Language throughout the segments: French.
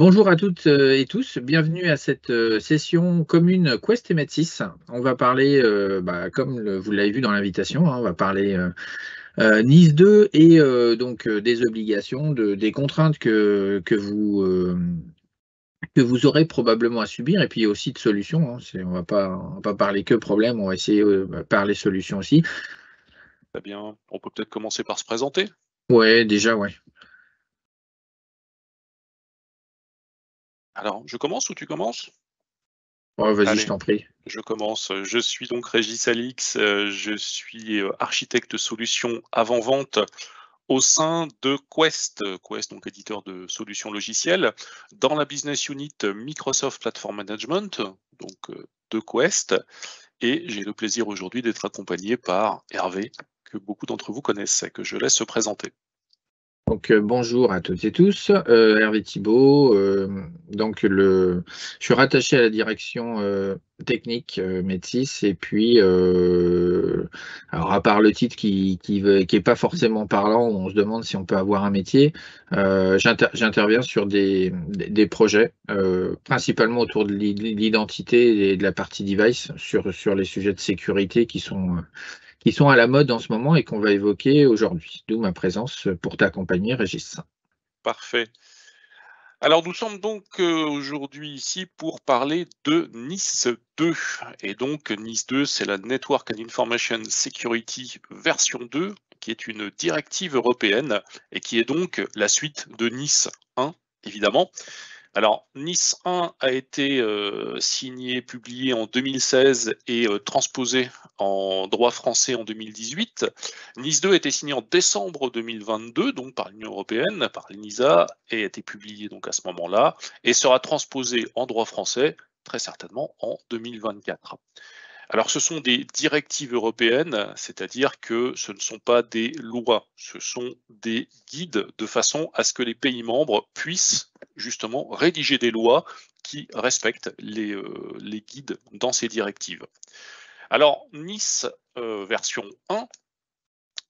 Bonjour à toutes et tous, bienvenue à cette session commune Quest et Métis. On va parler, comme vous l'avez vu dans l'invitation, hein, on va parler Nice 2 et des obligations, des contraintes que vous aurez probablement à subir et puis aussi de solutions, hein. On va pas parler que problèmes, on va essayer de parler solutions aussi. Très bien, on peut peut-être commencer par se présenter. Ouais, déjà, ouais. Alors, je commence ou tu commences? Oh, vas-y, je Allez, t'en prie. je commence. Je suis donc Régis Alix, je suis architecte solution avant-vente au sein de Quest. Quest, donc éditeur de solutions logicielles, dans la business unit Microsoft Platform Management, donc de Quest. Et j'ai le plaisir aujourd'hui d'être accompagné par Hervé, que beaucoup d'entre vous connaissent, et que je laisse se présenter. Donc, bonjour à toutes et tous, Hervé Thibault. Je suis rattaché à la direction technique Métis. Et puis, alors à part le titre qui est pas forcément parlant, où on se demande si on peut avoir un métier, j'interviens sur des projets, principalement autour de l'identité et de la partie device, sur les sujets de sécurité qui sont à la mode en ce moment et qu'on va évoquer aujourd'hui. D'où ma présence pour t'accompagner, Régis. Parfait. Alors nous sommes donc aujourd'hui ici pour parler de Nice 2. Et donc Nice 2, c'est la Network and Information Security version 2, qui est une directive européenne et qui est donc la suite de Nice 1, évidemment. Alors, Nice 1 a été signé, publié en 2016 et transposé en droit français en 2018. Nice 2 a été signé en décembre 2022, donc par l'Union européenne, par l'ENISA, et a été publié donc à ce moment-là, et sera transposé en droit français très certainement en 2024. Alors, ce sont des directives européennes, c'est-à-dire que ce ne sont pas des lois, ce sont des guides de façon à ce que les pays membres puissent justement rédiger des lois qui respectent les guides dans ces directives. Alors, Nice version 1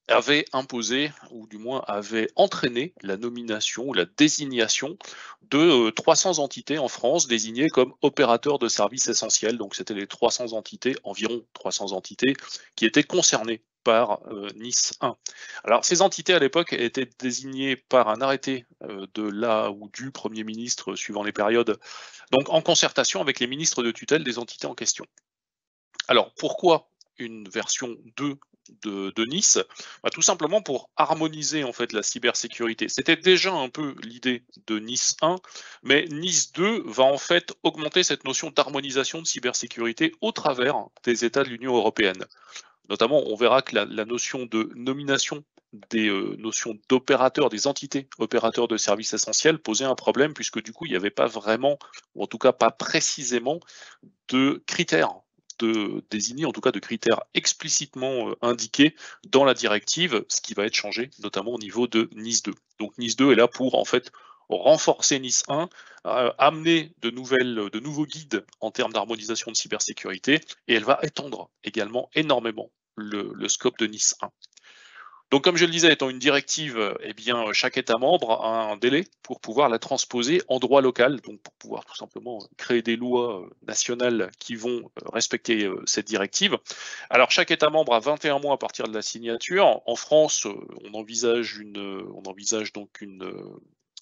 avait imposé, ou du moins avait entraîné la nomination ou la désignation de 300 entités en France désignées comme opérateurs de services essentiels. Donc c'était les 300 entités, environ 300 entités, qui étaient concernées par Nice 1. Alors ces entités à l'époque étaient désignées par un arrêté de la ou du Premier ministre suivant les périodes, donc en concertation avec les ministres de tutelle des entités en question. Alors pourquoi une version 2 de Nice? Tout simplement pour harmoniser en fait la cybersécurité. C'était déjà un peu l'idée de Nice 1, mais Nice 2 va en fait augmenter cette notion d'harmonisation de cybersécurité au travers des États de l'Union européenne. Notamment, on verra que la notion de nomination des notions d'opérateurs, des entités opérateurs de services essentiels posait un problème puisque du coup, il n'y avait pas vraiment, ou en tout cas pas précisément, de critères désignés, en tout cas de critères explicitement indiqués dans la directive, ce qui va être changé, notamment au niveau de Nice 2. Donc Nice 2 est là pour en fait renforcer Nice 1, amener de nouveaux guides en termes d'harmonisation de cybersécurité, et elle va étendre également énormément le scope de Nice 1. Donc, comme je le disais, étant une directive, eh bien, chaque État membre a un délai pour pouvoir la transposer en droit local, donc pour pouvoir tout simplement créer des lois nationales qui vont respecter cette directive. Alors, chaque État membre a 21 mois à partir de la signature. En France, on envisage donc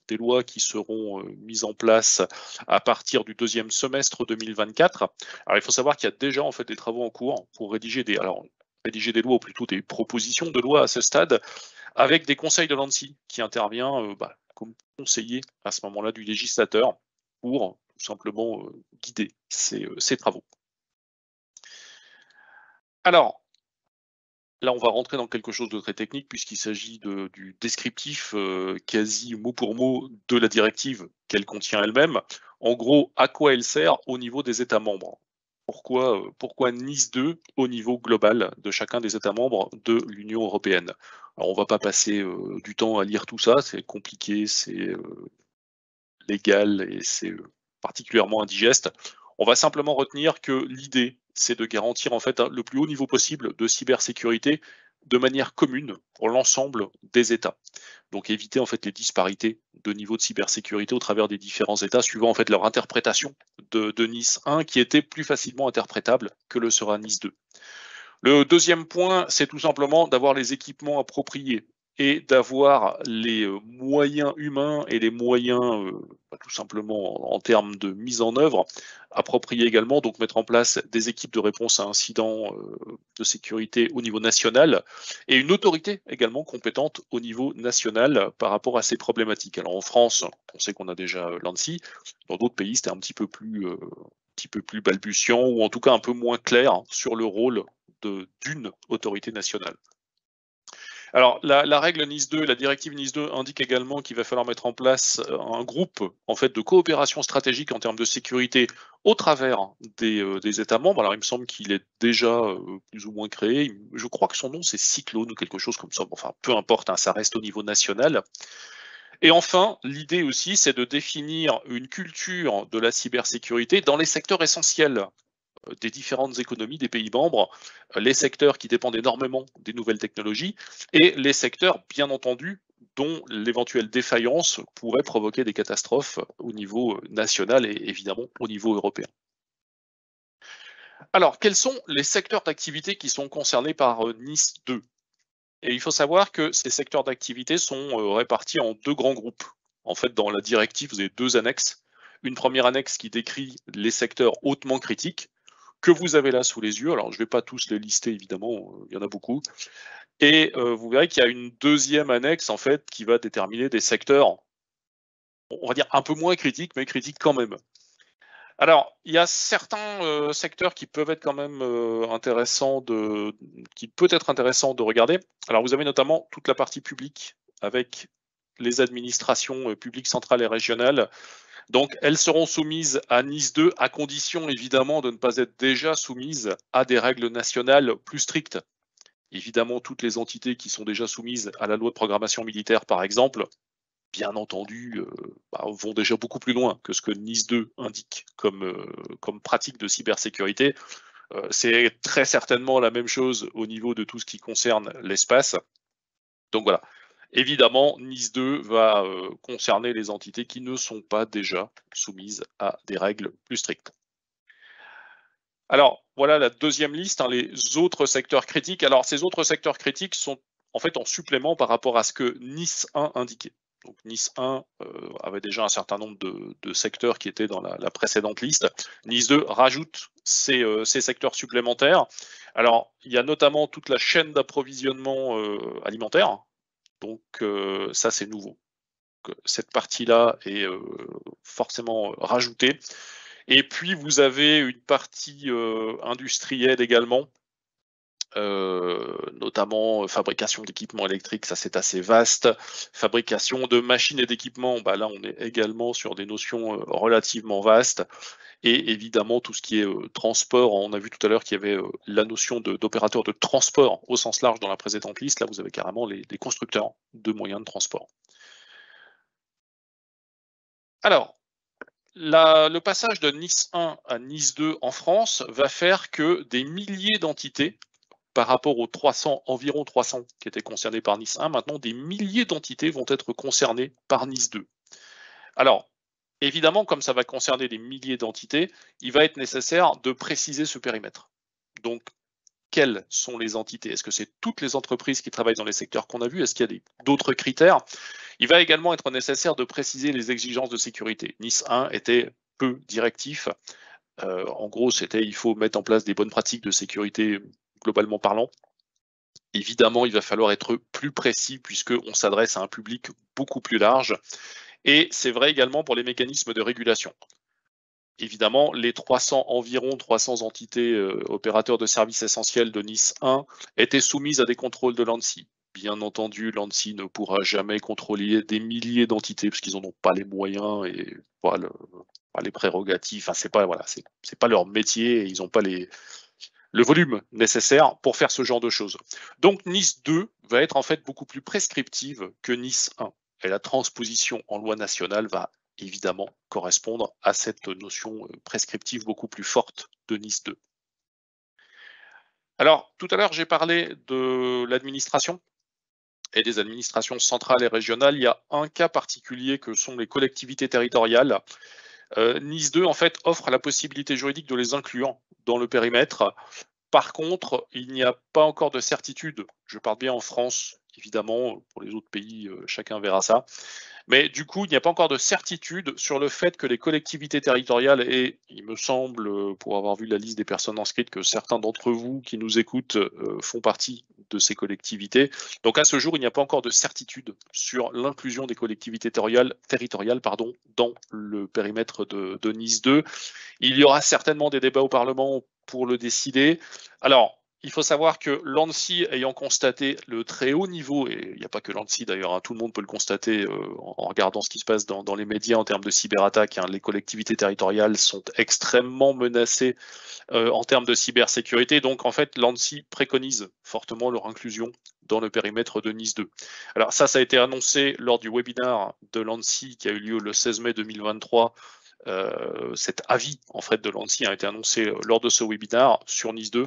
des lois qui seront mises en place à partir du deuxième semestre 2024. Alors, il faut savoir qu'il y a déjà en fait des travaux en cours pour rédiger des lois, ou plutôt des propositions de loi à ce stade, avec des conseils de l'ANSSI qui intervient comme conseiller à ce moment-là du législateur pour tout simplement guider ces travaux. Alors, là, on va rentrer dans quelque chose de très technique puisqu'il s'agit du descriptif quasi mot pour mot de la directive qu'elle contient elle-même. En gros, à quoi elle sert au niveau des États membres? Pourquoi Nice 2 au niveau global de chacun des États membres de l'Union européenne? Alors, on ne va pas passer du temps à lire tout ça, c'est compliqué, c'est légal et c'est particulièrement indigeste. On va simplement retenir que l'idée, c'est de garantir en fait le plus haut niveau possible de cybersécurité de manière commune pour l'ensemble des États. Donc éviter en fait les disparités de niveau de cybersécurité au travers des différents États suivant en fait leur interprétation de NIS 1 qui était plus facilement interprétable que le sera NIS 2. Le deuxième point, c'est tout simplement d'avoir les équipements appropriés et d'avoir les moyens humains et les moyens tout simplement en termes de mise en œuvre appropriés également, donc mettre en place des équipes de réponse à incidents de sécurité au niveau national et une autorité également compétente au niveau national par rapport à ces problématiques. Alors en France, on sait qu'on a déjà l'ANSSI, dans d'autres pays c'était un petit peu plus balbutiant ou en tout cas un peu moins clair sur le rôle d'une autorité nationale. Alors, la règle NIS 2, la directive NIS 2 indique également qu'il va falloir mettre en place un groupe en fait, de coopération stratégique en termes de sécurité au travers des États membres. Alors, il me semble qu'il est déjà plus ou moins créé. Je crois que son nom, c'est Cyclone ou quelque chose comme ça. Enfin, peu importe, hein, ça reste au niveau national. Et enfin, l'idée aussi, c'est de définir une culture de la cybersécurité dans les secteurs essentiels des différentes économies des pays membres, les secteurs qui dépendent énormément des nouvelles technologies et les secteurs, bien entendu, dont l'éventuelle défaillance pourrait provoquer des catastrophes au niveau national et évidemment au niveau européen. Alors, quels sont les secteurs d'activité qui sont concernés par NIS 2? Et il faut savoir que ces secteurs d'activité sont répartis en deux grands groupes. En fait, dans la directive, vous avez deux annexes. Une première annexe qui décrit les secteurs hautement critiques, que vous avez là sous les yeux. Alors, je ne vais pas tous les lister, évidemment, il y en a beaucoup. Et vous verrez qu'il y a une deuxième annexe, en fait, qui va déterminer des secteurs, on va dire un peu moins critiques, mais critiques quand même. Alors, il y a certains secteurs qui peuvent être quand même intéressants qui peut être intéressant de regarder. Alors, vous avez notamment toute la partie publique avec les administrations publiques centrales et régionales. Donc, elles seront soumises à NIS 2 à condition évidemment de ne pas être déjà soumises à des règles nationales plus strictes. Évidemment, toutes les entités qui sont déjà soumises à la loi de programmation militaire, par exemple, bien entendu, vont déjà beaucoup plus loin que ce que NIS 2 indique comme pratique de cybersécurité. C'est très certainement la même chose au niveau de tout ce qui concerne l'espace. Donc voilà. Évidemment, NIS 2 va concerner les entités qui ne sont pas déjà soumises à des règles plus strictes. Alors, voilà la deuxième liste, hein, les autres secteurs critiques. Alors, ces autres secteurs critiques sont en fait en supplément par rapport à ce que NIS 1 indiquait. Donc, NIS 1 avait déjà un certain nombre de secteurs qui étaient dans la précédente liste. NIS 2 rajoute ces secteurs supplémentaires. Alors, il y a notamment toute la chaîne d'approvisionnement alimentaire. Donc, ça, c'est nouveau. Donc, cette partie-là est forcément rajoutée. Et puis, vous avez une partie industrielle également, notamment fabrication d'équipements électriques, ça c'est assez vaste. Fabrication de machines et d'équipements, là on est également sur des notions relativement vastes. Et évidemment tout ce qui est transport, on a vu tout à l'heure qu'il y avait la notion d'opérateur de transport au sens large dans la précédente liste, là vous avez carrément les constructeurs de moyens de transport. Alors, le passage de NIS 1 à NIS 2 en France va faire que des milliers d'entités, par rapport aux environ 300 qui étaient concernés par NIS 1, maintenant des milliers d'entités vont être concernées par NIS 2. Alors, évidemment, comme ça va concerner des milliers d'entités, il va être nécessaire de préciser ce périmètre. Donc, quelles sont les entités? Est-ce que c'est toutes les entreprises qui travaillent dans les secteurs qu'on a vus? Est-ce qu'il y a d'autres critères? Il va également être nécessaire de préciser les exigences de sécurité. NIS 1 était peu directif. En gros, c'était il faut mettre en place des bonnes pratiques de sécurité globalement parlant. Évidemment, il va falloir être plus précis puisqu'on s'adresse à un public beaucoup plus large. Et c'est vrai également pour les mécanismes de régulation. Évidemment, les environ 300 entités opérateurs de services essentiels de NIS 1 étaient soumises à des contrôles de l'ANSSI. Bien entendu, l'ANSSI ne pourra jamais contrôler des milliers d'entités parce qu'ils n'en ont pas les moyens et pas les prérogatives. Enfin, c'est pas leur métier et ils n'ont pas le volume nécessaire pour faire ce genre de choses. Donc NIS 2 va être en fait beaucoup plus prescriptive que NIS 1. Et la transposition en loi nationale va évidemment correspondre à cette notion prescriptive beaucoup plus forte de NIS 2. Alors, tout à l'heure, j'ai parlé de l'administration et des administrations centrales et régionales. Il y a un cas particulier que sont les collectivités territoriales. NIS 2, en fait, offre la possibilité juridique de les inclure dans le périmètre. Par contre, il n'y a pas encore de certitude. Je parle bien en France, évidemment, pour les autres pays, chacun verra ça. Mais du coup, il n'y a pas encore de certitude sur le fait que les collectivités territoriales, et il me semble, pour avoir vu la liste des personnes inscrites, que certains d'entre vous qui nous écoutent font partie de ces collectivités. Donc à ce jour, il n'y a pas encore de certitude sur l'inclusion des collectivités territoriales dans le périmètre de NIS 2. Il y aura certainement des débats au Parlement pour le décider. Alors, il faut savoir que l'ANSSI ayant constaté le très haut niveau, et il n'y a pas que l'ANSSI d'ailleurs, hein, tout le monde peut le constater en regardant ce qui se passe dans les médias en termes de cyberattaques, hein, les collectivités territoriales sont extrêmement menacées en termes de cybersécurité. Donc en fait, l'ANSSI préconise fortement leur inclusion dans le périmètre de NIS 2. Alors ça a été annoncé lors du webinaire de l'ANSSI qui a eu lieu le 16 mai 2023. Cet avis en fait de l'ANSSI a été annoncé lors de ce webinaire sur NIS 2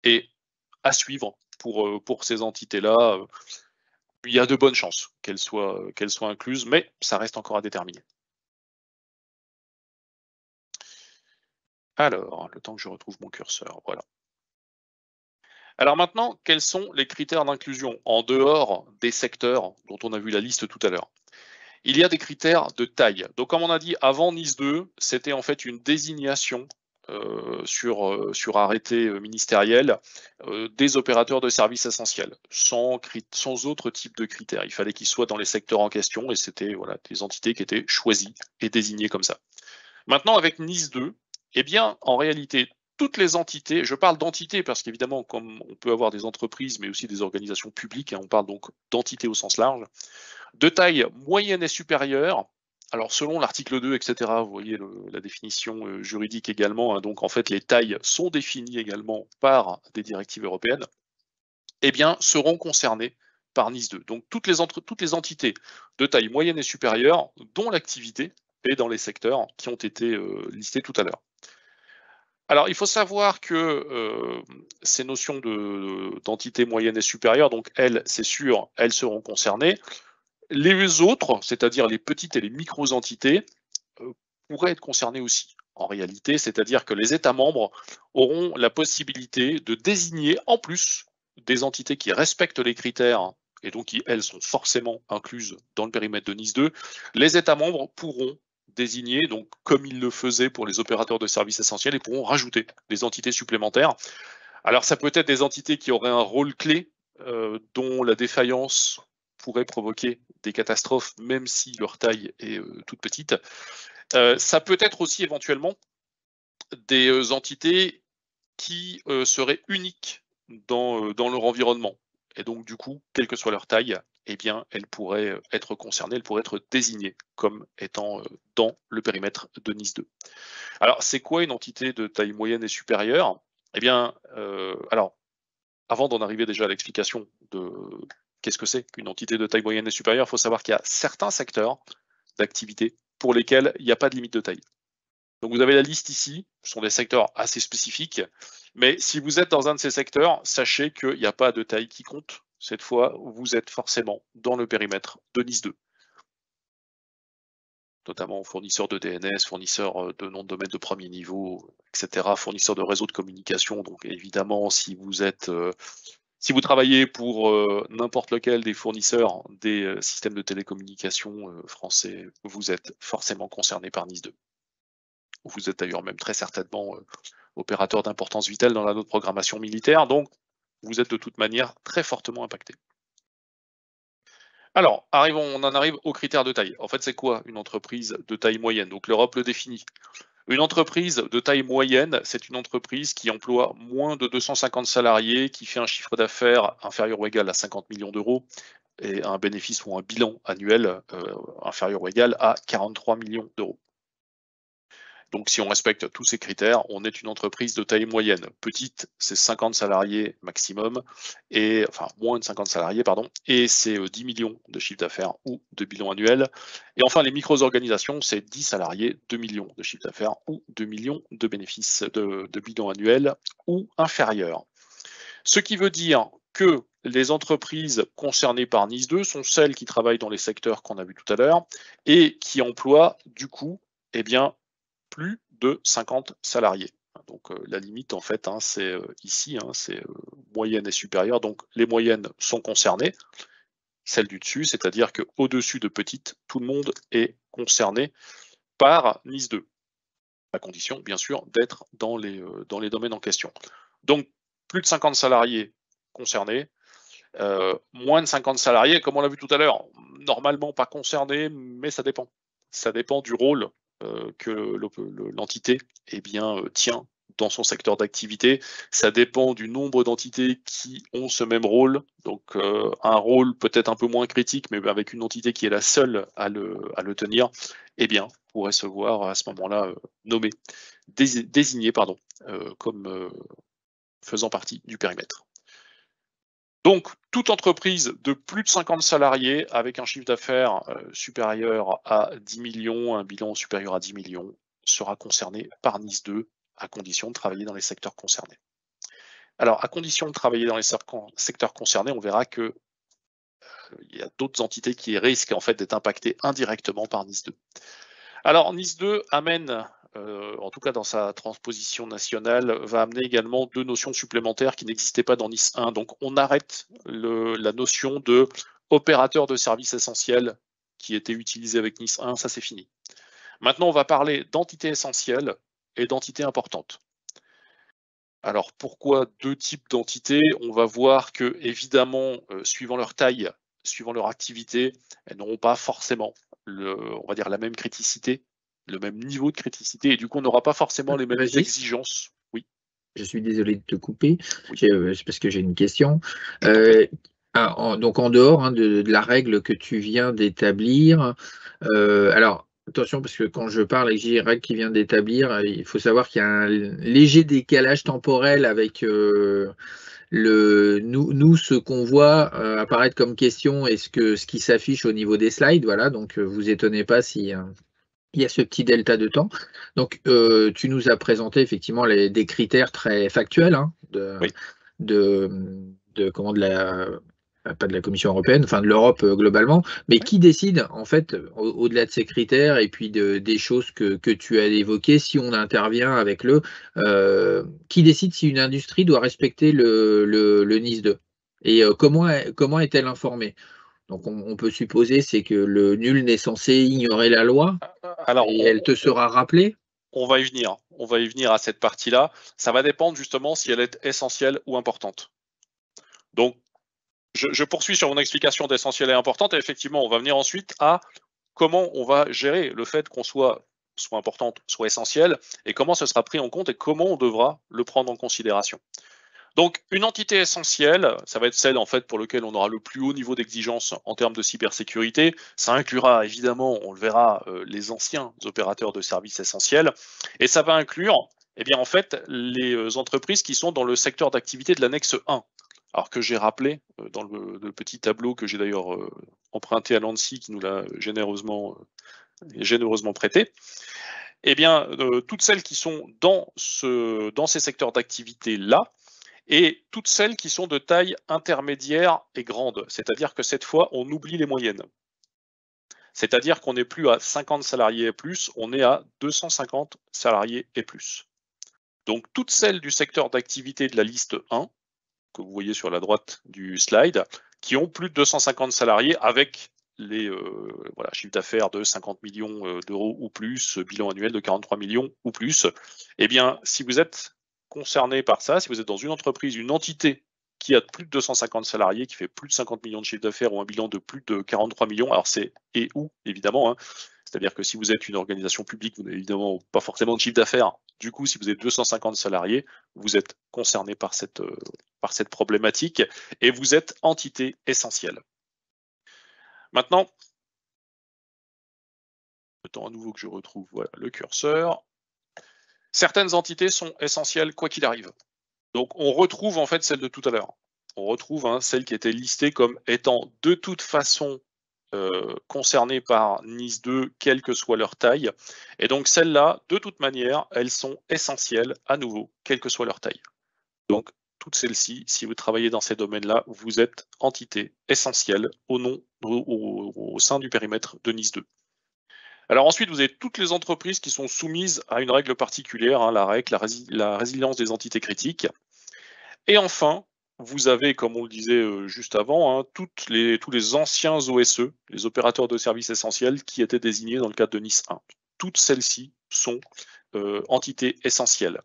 et à suivre pour ces entités-là. Il y a de bonnes chances qu'elles soient incluses, mais ça reste encore à déterminer. Alors, le temps que je retrouve mon curseur, voilà. Alors maintenant, quels sont les critères d'inclusion en dehors des secteurs dont on a vu la liste tout à l'heure? Il y a des critères de taille. Donc comme on a dit avant NIS 2, c'était en fait une désignation sur arrêté ministériel des opérateurs de services essentiels, sans autre type de critères. Il fallait qu'ils soient dans les secteurs en question et c'était voilà, des entités qui étaient choisies et désignées comme ça. Maintenant, avec NIS 2, eh bien, en réalité, toutes les entités, je parle d'entités parce qu'évidemment, comme on peut avoir des entreprises, mais aussi des organisations publiques, hein, on parle donc d'entités au sens large, de taille moyenne et supérieure. Alors selon l'article 2, etc., vous voyez la définition juridique également, hein, donc en fait les tailles sont définies également par des directives européennes, eh bien seront concernées par NIS 2. Donc toutes les entités de taille moyenne et supérieure dont l'activité est dans les secteurs qui ont été listés tout à l'heure. Alors, il faut savoir que ces notions d'entité moyenne et supérieure, donc elles, c'est sûr, elles seront concernées. Les autres, c'est-à-dire les petites et les micro-entités, pourraient être concernées aussi. En réalité, c'est-à-dire que les États membres auront la possibilité de désigner en plus des entités qui respectent les critères et donc qui, elles, sont forcément incluses dans le périmètre de NIS 2. Les États membres pourront désigner, donc comme ils le faisaient pour les opérateurs de services essentiels, et pourront rajouter des entités supplémentaires. Alors ça peut être des entités qui auraient un rôle clé, dont la défaillance pourrait provoquer des catastrophes, même si leur taille est toute petite. Ça peut être aussi éventuellement des entités qui seraient uniques dans leur environnement. Et donc du coup, quelle que soit leur taille, eh bien, elles pourraient être concernées, elles pourraient être désignées comme étant dans le périmètre de NIS 2. Alors, c'est quoi une entité de taille moyenne et supérieure? Eh bien, alors, avant d'en arriver déjà à l'explication de qu'est-ce que c'est qu'une entité de taille moyenne et supérieure, il faut savoir qu'il y a certains secteurs d'activité pour lesquels il n'y a pas de limite de taille. Donc vous avez la liste ici, ce sont des secteurs assez spécifiques, mais si vous êtes dans un de ces secteurs, sachez qu'il n'y a pas de taille qui compte. Cette fois, vous êtes forcément dans le périmètre de NIS 2. Notamment fournisseurs de DNS, fournisseurs de noms de domaine de premier niveau, etc., fournisseurs de réseaux de communication. Donc évidemment, si vous travaillez pour n'importe lequel des fournisseurs des systèmes de télécommunication français, vous êtes forcément concerné par NIS 2. Vous êtes d'ailleurs même très certainement opérateur d'importance vitale dans la note de programmation militaire, donc vous êtes de toute manière très fortement impacté. Alors, on en arrive aux critères de taille. En fait, c'est quoi une entreprise de taille moyenne? Donc l'Europe le définit. Une entreprise de taille moyenne, c'est une entreprise qui emploie moins de 250 salariés, qui fait un chiffre d'affaires inférieur ou égal à 50 millions d'euros et un bénéfice ou un bilan annuel inférieur ou égal à 43 millions d'euros. Donc si on respecte tous ces critères, on est une entreprise de taille moyenne. Petite, c'est 50 salariés maximum, et enfin moins de 50 salariés, pardon, et c'est 10 millions de chiffre d'affaires ou de bilan annuel. Et enfin, les micro-organisations, c'est 10 salariés, 2 millions de chiffre d'affaires ou 2 millions de bénéfices de bilan annuel ou inférieur. Ce qui veut dire que les entreprises concernées par NIS 2 sont celles qui travaillent dans les secteurs qu'on a vus tout à l'heure et qui emploient du coup plus de 50 salariés. Donc la limite en fait, c'est ici, c'est moyenne et supérieure. Donc les moyennes sont concernées, celles du dessus, c'est-à-dire qu'au-dessus de petites, tout le monde est concerné par NIS 2, à condition bien sûr d'être dans les domaines en question. Donc plus de 50 salariés concernés, moins de 50 salariés, comme on l'a vu tout à l'heure, normalement pas concernés, mais ça dépend. Ça dépend du rôle que l'entité tient dans son secteur d'activité. Ça dépend du nombre d'entités qui ont ce même rôle. Donc un rôle peut-être un peu moins critique, mais avec une entité qui est la seule à le tenir, pourrait se voir à ce moment-là désigné comme faisant partie du périmètre. Donc, toute entreprise de plus de 50 salariés avec un chiffre d'affaires supérieur à 10 millions, un bilan supérieur à 10 millions, sera concernée par NIS 2 à condition de travailler dans les secteurs concernés. Alors, à condition de travailler dans les secteurs concernés, on verra que il y a d'autres entités qui risquent en fait d'être impactées indirectement par NIS 2. Alors, NIS 2 amène, en tout cas dans sa transposition nationale, va amener également deux notions supplémentaires qui n'existaient pas dans NIS 1. Donc, on arrête la notion de opérateur de services essentiels qui était utilisée avec NIS 1, ça c'est fini. Maintenant, on va parler d'entités essentielles et d'entités importantes. Alors, pourquoi deux types d'entités? On va voir que, évidemment, suivant leur taille, suivant leur activité, elles n'auront pas forcément on va dire la même criticité, le même niveau de criticité, et du coup, on n'aura pas forcément les mêmes exigences. Oui. Je suis désolé de te couper, Oui. c'est parce que j'ai une question. Donc en dehors de la règle que tu viens d'établir, alors attention parce que quand je parle et que j'ai règle qui vient d'établir, il faut savoir qu'il y a un léger décalage temporel avec nous ce qu'on voit apparaître comme question et ce qui s'affiche au niveau des slides. Voilà, donc vous étonnez pas si il y a ce petit delta de temps. Donc, tu nous as présenté effectivement des critères très factuels Oui. pas de la Commission européenne, enfin de l'Europe globalement, mais qui décide en fait au-delà de ces critères et puis des choses que tu as évoquées, si on intervient avec qui décide si une industrie doit respecter le NIS 2 et comment est-elle informée? Donc on peut supposer c'est que le nul n'est censé ignorer la loi Alors, et elle te sera rappelée? on va y venir à cette partie-là. Ça va dépendre justement si elle est essentielle ou importante. Donc, je poursuis sur mon explication d'essentielle et importante, et effectivement, on va venir ensuite à comment on va gérer le fait qu'on soit importante, soit essentielle, et comment ce sera pris en compte et comment on devra le prendre en considération. Donc, une entité essentielle, ça va être celle en fait pour laquelle on aura le plus haut niveau d'exigence en termes de cybersécurité. Ça inclura évidemment, on le verra, les anciens opérateurs de services essentiels, et ça va inclure, en fait, les entreprises qui sont dans le secteur d'activité de l'annexe 1. Alors que j'ai rappelé dans le petit tableau que j'ai d'ailleurs emprunté à l'ANSSI qui nous l'a généreusement prêté. Toutes celles qui sont dans ces secteurs d'activité-là, et toutes celles qui sont de taille intermédiaire et grande. C'est-à-dire que cette fois, on oublie les moyennes. C'est-à-dire qu'on n'est plus à 50 salariés et plus, on est à 250 salariés et plus. Donc toutes celles du secteur d'activité de la liste 1, que vous voyez sur la droite du slide, qui ont plus de 250 salariés avec les chiffres d'affaires de 50 millions d'euros ou plus, bilan annuel de 43 millions ou plus, si vous êtes concerné par ça, si vous êtes dans une entreprise, une entité qui a plus de 250 salariés, qui fait plus de 50 millions de chiffre d'affaires ou un bilan de plus de 43 millions, alors c'est et ou évidemment, c'est-à-dire que si vous êtes une organisation publique, vous n'avez évidemment pas forcément de chiffre d'affaires. Du coup, si vous êtes 250 salariés, vous êtes concerné par cette problématique et vous êtes entité essentielle. Maintenant, le temps à nouveau que je retrouve le curseur. Certaines entités sont essentielles quoi qu'il arrive. Donc on retrouve en fait celle de tout à l'heure. On retrouve celle qui était listée comme étant de toute façon concernées par NIS 2, quelle que soit leur taille. Et donc celles-là, de toute manière, elles sont essentielles à nouveau, quelle que soit leur taille. Donc toutes celles-ci, si vous travaillez dans ces domaines-là, vous êtes entité essentielle au sein du périmètre de NIS 2. Alors ensuite, vous avez toutes les entreprises qui sont soumises à une règle particulière, hein, la REC, la résilience des entités critiques. Et enfin, vous avez, comme on le disait juste avant, hein, tous les anciens OSE, les opérateurs de services essentiels, qui étaient désignés dans le cadre de NIS 1. Toutes celles-ci sont entités essentielles.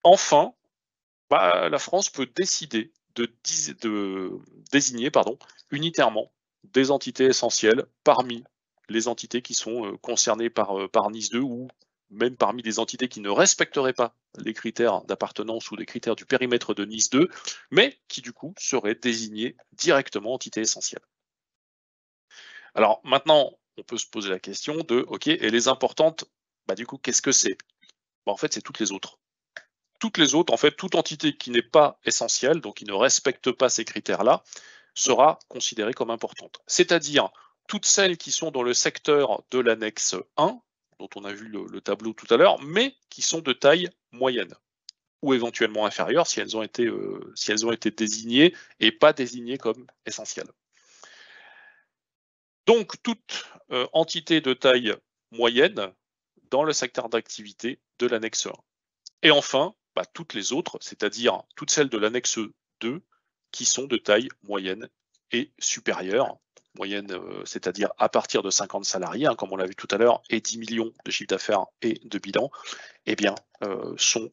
Enfin, la France peut décider de désigner unitairement des entités essentielles parmi les entités qui sont concernées par NIS 2 ou même parmi des entités qui ne respecteraient pas les critères d'appartenance ou les critères du périmètre de NIS 2, mais qui du coup seraient désignées directement entités essentielles. Alors maintenant, on peut se poser la question de, ok, et les importantes, du coup, qu'est-ce que c'est? En fait, c'est toutes les autres. Toutes les autres, en fait, toute entité qui n'est pas essentielle, donc qui ne respecte pas ces critères-là, sera considérée comme importante. C'est-à-dire toutes celles qui sont dans le secteur de l'annexe 1, dont on a vu le tableau tout à l'heure, mais qui sont de taille moyenne, ou éventuellement inférieure si elles ont été désignées et pas désignées comme essentielles. Donc toute entité de taille moyenne dans le secteur d'activité de l'annexe 1. Et enfin, toutes les autres, c'est-à-dire toutes celles de l'annexe 2 qui sont de taille moyenne et supérieure. Moyenne, c'est-à-dire à partir de 50 salariés, hein, comme on l'a vu tout à l'heure, et 10 millions de chiffre d'affaires et de bilan, eh bien, sont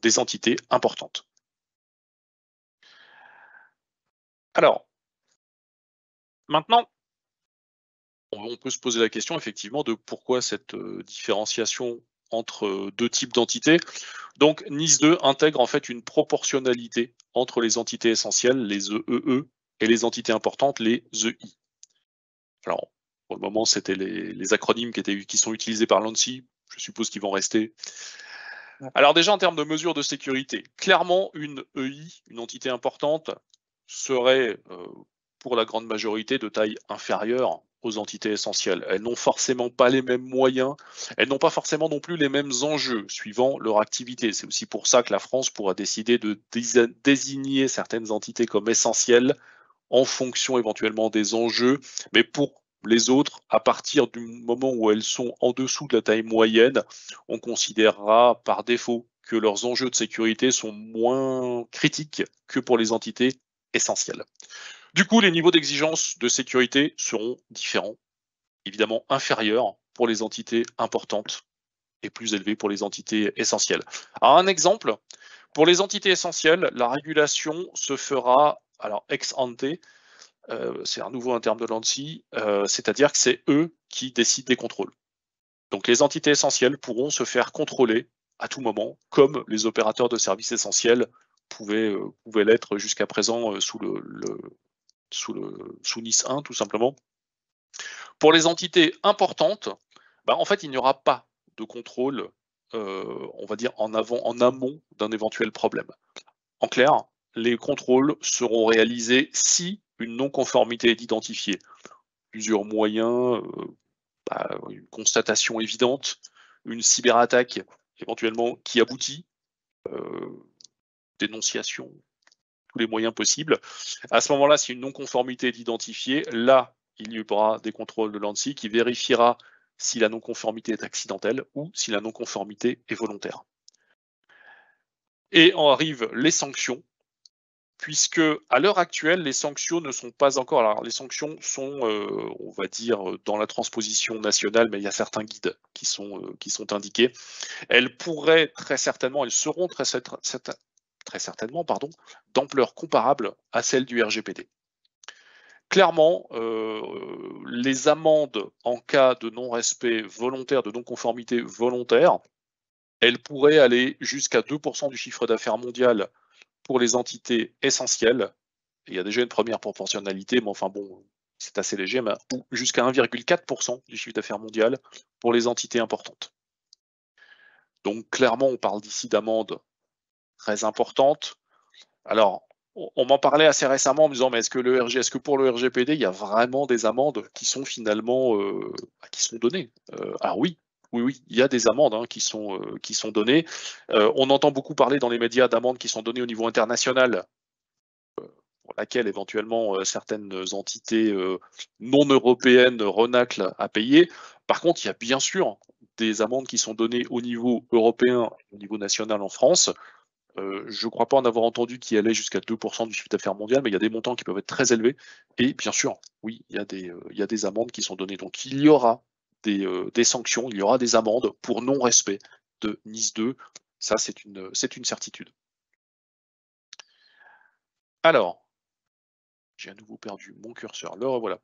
des entités importantes. Alors, maintenant, on peut se poser la question effectivement de pourquoi cette différenciation entre deux types d'entités. Donc NIS 2 intègre en fait une proportionnalité entre les entités essentielles, les EEE, et les entités importantes, les EI. Alors, pour le moment, c'était les acronymes qui sont utilisés par l'ANSSI. Je suppose qu'ils vont rester. Alors déjà, en termes de mesures de sécurité, clairement, une EI, une entité importante, serait pour la grande majorité de taille inférieure aux entités essentielles. Elles n'ont forcément pas les mêmes moyens, elles n'ont pas forcément non plus les mêmes enjeux suivant leur activité. C'est aussi pour ça que la France pourra décider de désigner certaines entités comme essentielles en fonction éventuellement des enjeux, mais pour les autres, à partir du moment où elles sont en dessous de la taille moyenne, on considérera par défaut que leurs enjeux de sécurité sont moins critiques que pour les entités essentielles. Du coup, les niveaux d'exigence de sécurité seront différents, évidemment inférieurs pour les entités importantes et plus élevés pour les entités essentielles. Alors, un exemple, pour les entités essentielles, la régulation se fera alors ex ante, c'est à nouveau un terme de l'ANSSI, c'est-à-dire que c'est eux qui décident des contrôles. Donc les entités essentielles pourront se faire contrôler à tout moment, comme les opérateurs de services essentiels pouvaient l'être jusqu'à présent sous NIS 1, tout simplement. Pour les entités importantes, en fait, il n'y aura pas de contrôle, on va dire, en amont d'un éventuel problème. En clair, les contrôles seront réalisés si une non-conformité est identifiée. Plusieurs moyens, une constatation évidente, une cyberattaque éventuellement qui aboutit, dénonciation, tous les moyens possibles. À ce moment-là, si une non-conformité est identifiée, là, il y aura des contrôles de l'ANSSI qui vérifiera si la non-conformité est accidentelle ou si la non-conformité est volontaire. Et en arrivent les sanctions, puisque à l'heure actuelle, les sanctions ne sont pas encore. Alors, les sanctions sont, on va dire, dans la transposition nationale, mais il y a certains guides qui sont indiqués. Elles pourraient très certainement, elles seront très certainement, d'ampleur comparable à celle du RGPD. Clairement, les amendes en cas de non-respect volontaire, de non-conformité volontaire, elles pourraient aller jusqu'à 2% du chiffre d'affaires mondial pour les entités essentielles. Il y a déjà une première proportionnalité, mais enfin bon, c'est assez léger, mais jusqu'à 1,4% du chiffre d'affaires mondial pour les entités importantes. Donc clairement, on parle d'ici d'amendes très importantes. Alors, on m'en parlait assez récemment en me disant, mais est-ce que pour le RGPD, il y a vraiment des amendes qui sont finalement qui sont données? Alors oui, oui, il y a des amendes qui sont données. On entend beaucoup parler dans les médias d'amendes qui sont données au niveau international, pour laquelle éventuellement certaines entités non européennes renâclent à payer. Par contre, il y a bien sûr des amendes qui sont données au niveau européen, au niveau national en France. Je ne crois pas en avoir entendu qui allait jusqu'à 2% du chiffre d'affaires mondial, mais il y a des montants qui peuvent être très élevés. Et bien sûr, oui, il y a des amendes qui sont données. Donc il y aura des sanctions, il y aura des amendes pour non-respect de Nice 2. Ça, c'est une certitude. Alors, j'ai à nouveau perdu mon curseur. Le revoilà.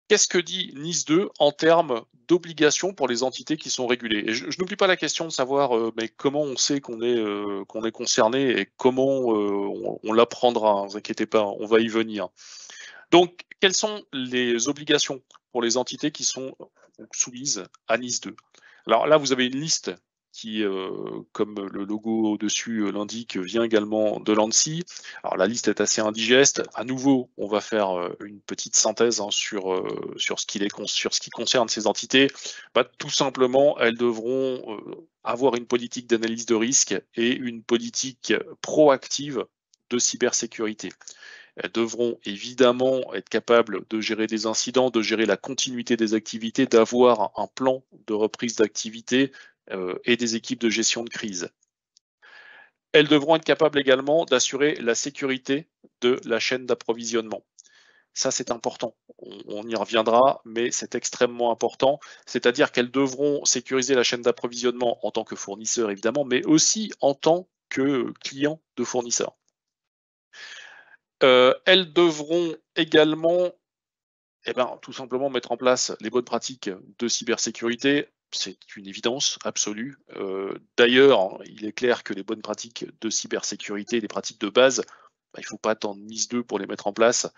Qu'est-ce que dit Nice 2 en termes d'obligations pour les entités qui sont régulées? Et je n'oublie pas la question de savoir mais comment on sait qu'on est concerné et comment on l'apprendra, ne vous inquiétez pas, on va y venir. Donc, quelles sont les obligations pour les entités qui sont soumises à Nice 2? Alors là, vous avez une liste qui, comme le logo au-dessus l'indique, vient également de l'ANSSI. Alors la liste est assez indigeste. À nouveau, on va faire une petite synthèse sur ce qui concerne ces entités. Tout simplement, elles devront avoir une politique d'analyse de risque et une politique proactive de cybersécurité. Elles devront évidemment être capables de gérer des incidents, de gérer la continuité des activités, d'avoir un plan de reprise d'activité et des équipes de gestion de crise. Elles devront être capables également d'assurer la sécurité de la chaîne d'approvisionnement. Ça, c'est important. On y reviendra, mais c'est extrêmement important. C'est-à-dire qu'elles devront sécuriser la chaîne d'approvisionnement en tant que fournisseur, évidemment, mais aussi en tant que client de fournisseur. Elles devront également tout simplement mettre en place les bonnes pratiques de cybersécurité. C'est une évidence absolue. D'ailleurs, il est clair que les bonnes pratiques de cybersécurité, les pratiques de base, il ne faut pas attendre Nice 2 pour les mettre en place.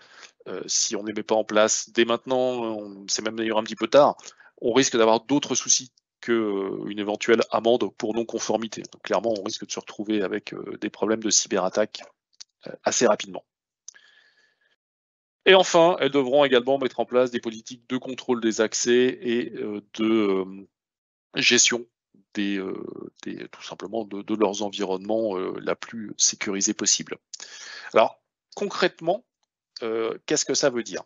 Si on ne les met pas en place dès maintenant, c'est même d'ailleurs un petit peu tard, on risque d'avoir d'autres soucis qu'une éventuelle amende pour non-conformité. Donc clairement, on risque de se retrouver avec des problèmes de cyberattaque assez rapidement. Et enfin, elles devront également mettre en place des politiques de contrôle des accès et de gestion tout simplement de leurs environnements la plus sécurisée possible. Alors, concrètement, qu'est-ce que ça veut dire?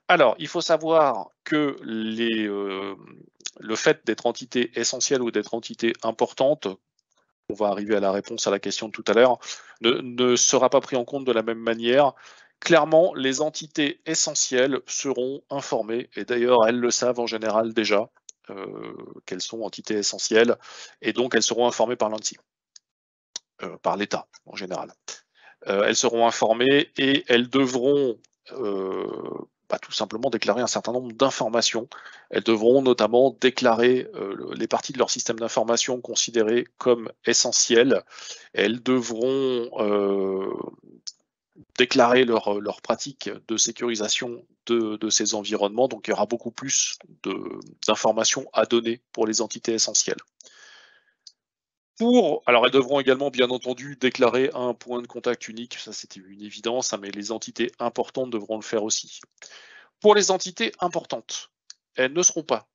Alors, il faut savoir que le fait d'être entité essentielle ou d'être entité importante, on va arriver à la réponse à la question de tout à l'heure, ne sera pas pris en compte de la même manière. Clairement, les entités essentielles seront informées, et d'ailleurs elles le savent en général déjà, qu'elles sont entités essentielles, et donc elles seront informées par l'ANSSI, par l'État en général. Elles seront informées et elles devront tout simplement déclarer un certain nombre d'informations. Elles devront notamment déclarer les parties de leur système d'information considérées comme essentielles. Elles devront déclarer leurs pratiques de sécurisation de ces environnements. Donc il y aura beaucoup plus d'informations à donner pour les entités essentielles. Alors elles devront également bien entendu déclarer un point de contact unique, ça c'était une évidence, mais les entités importantes devront le faire aussi. Pour les entités importantes, elles ne seront pas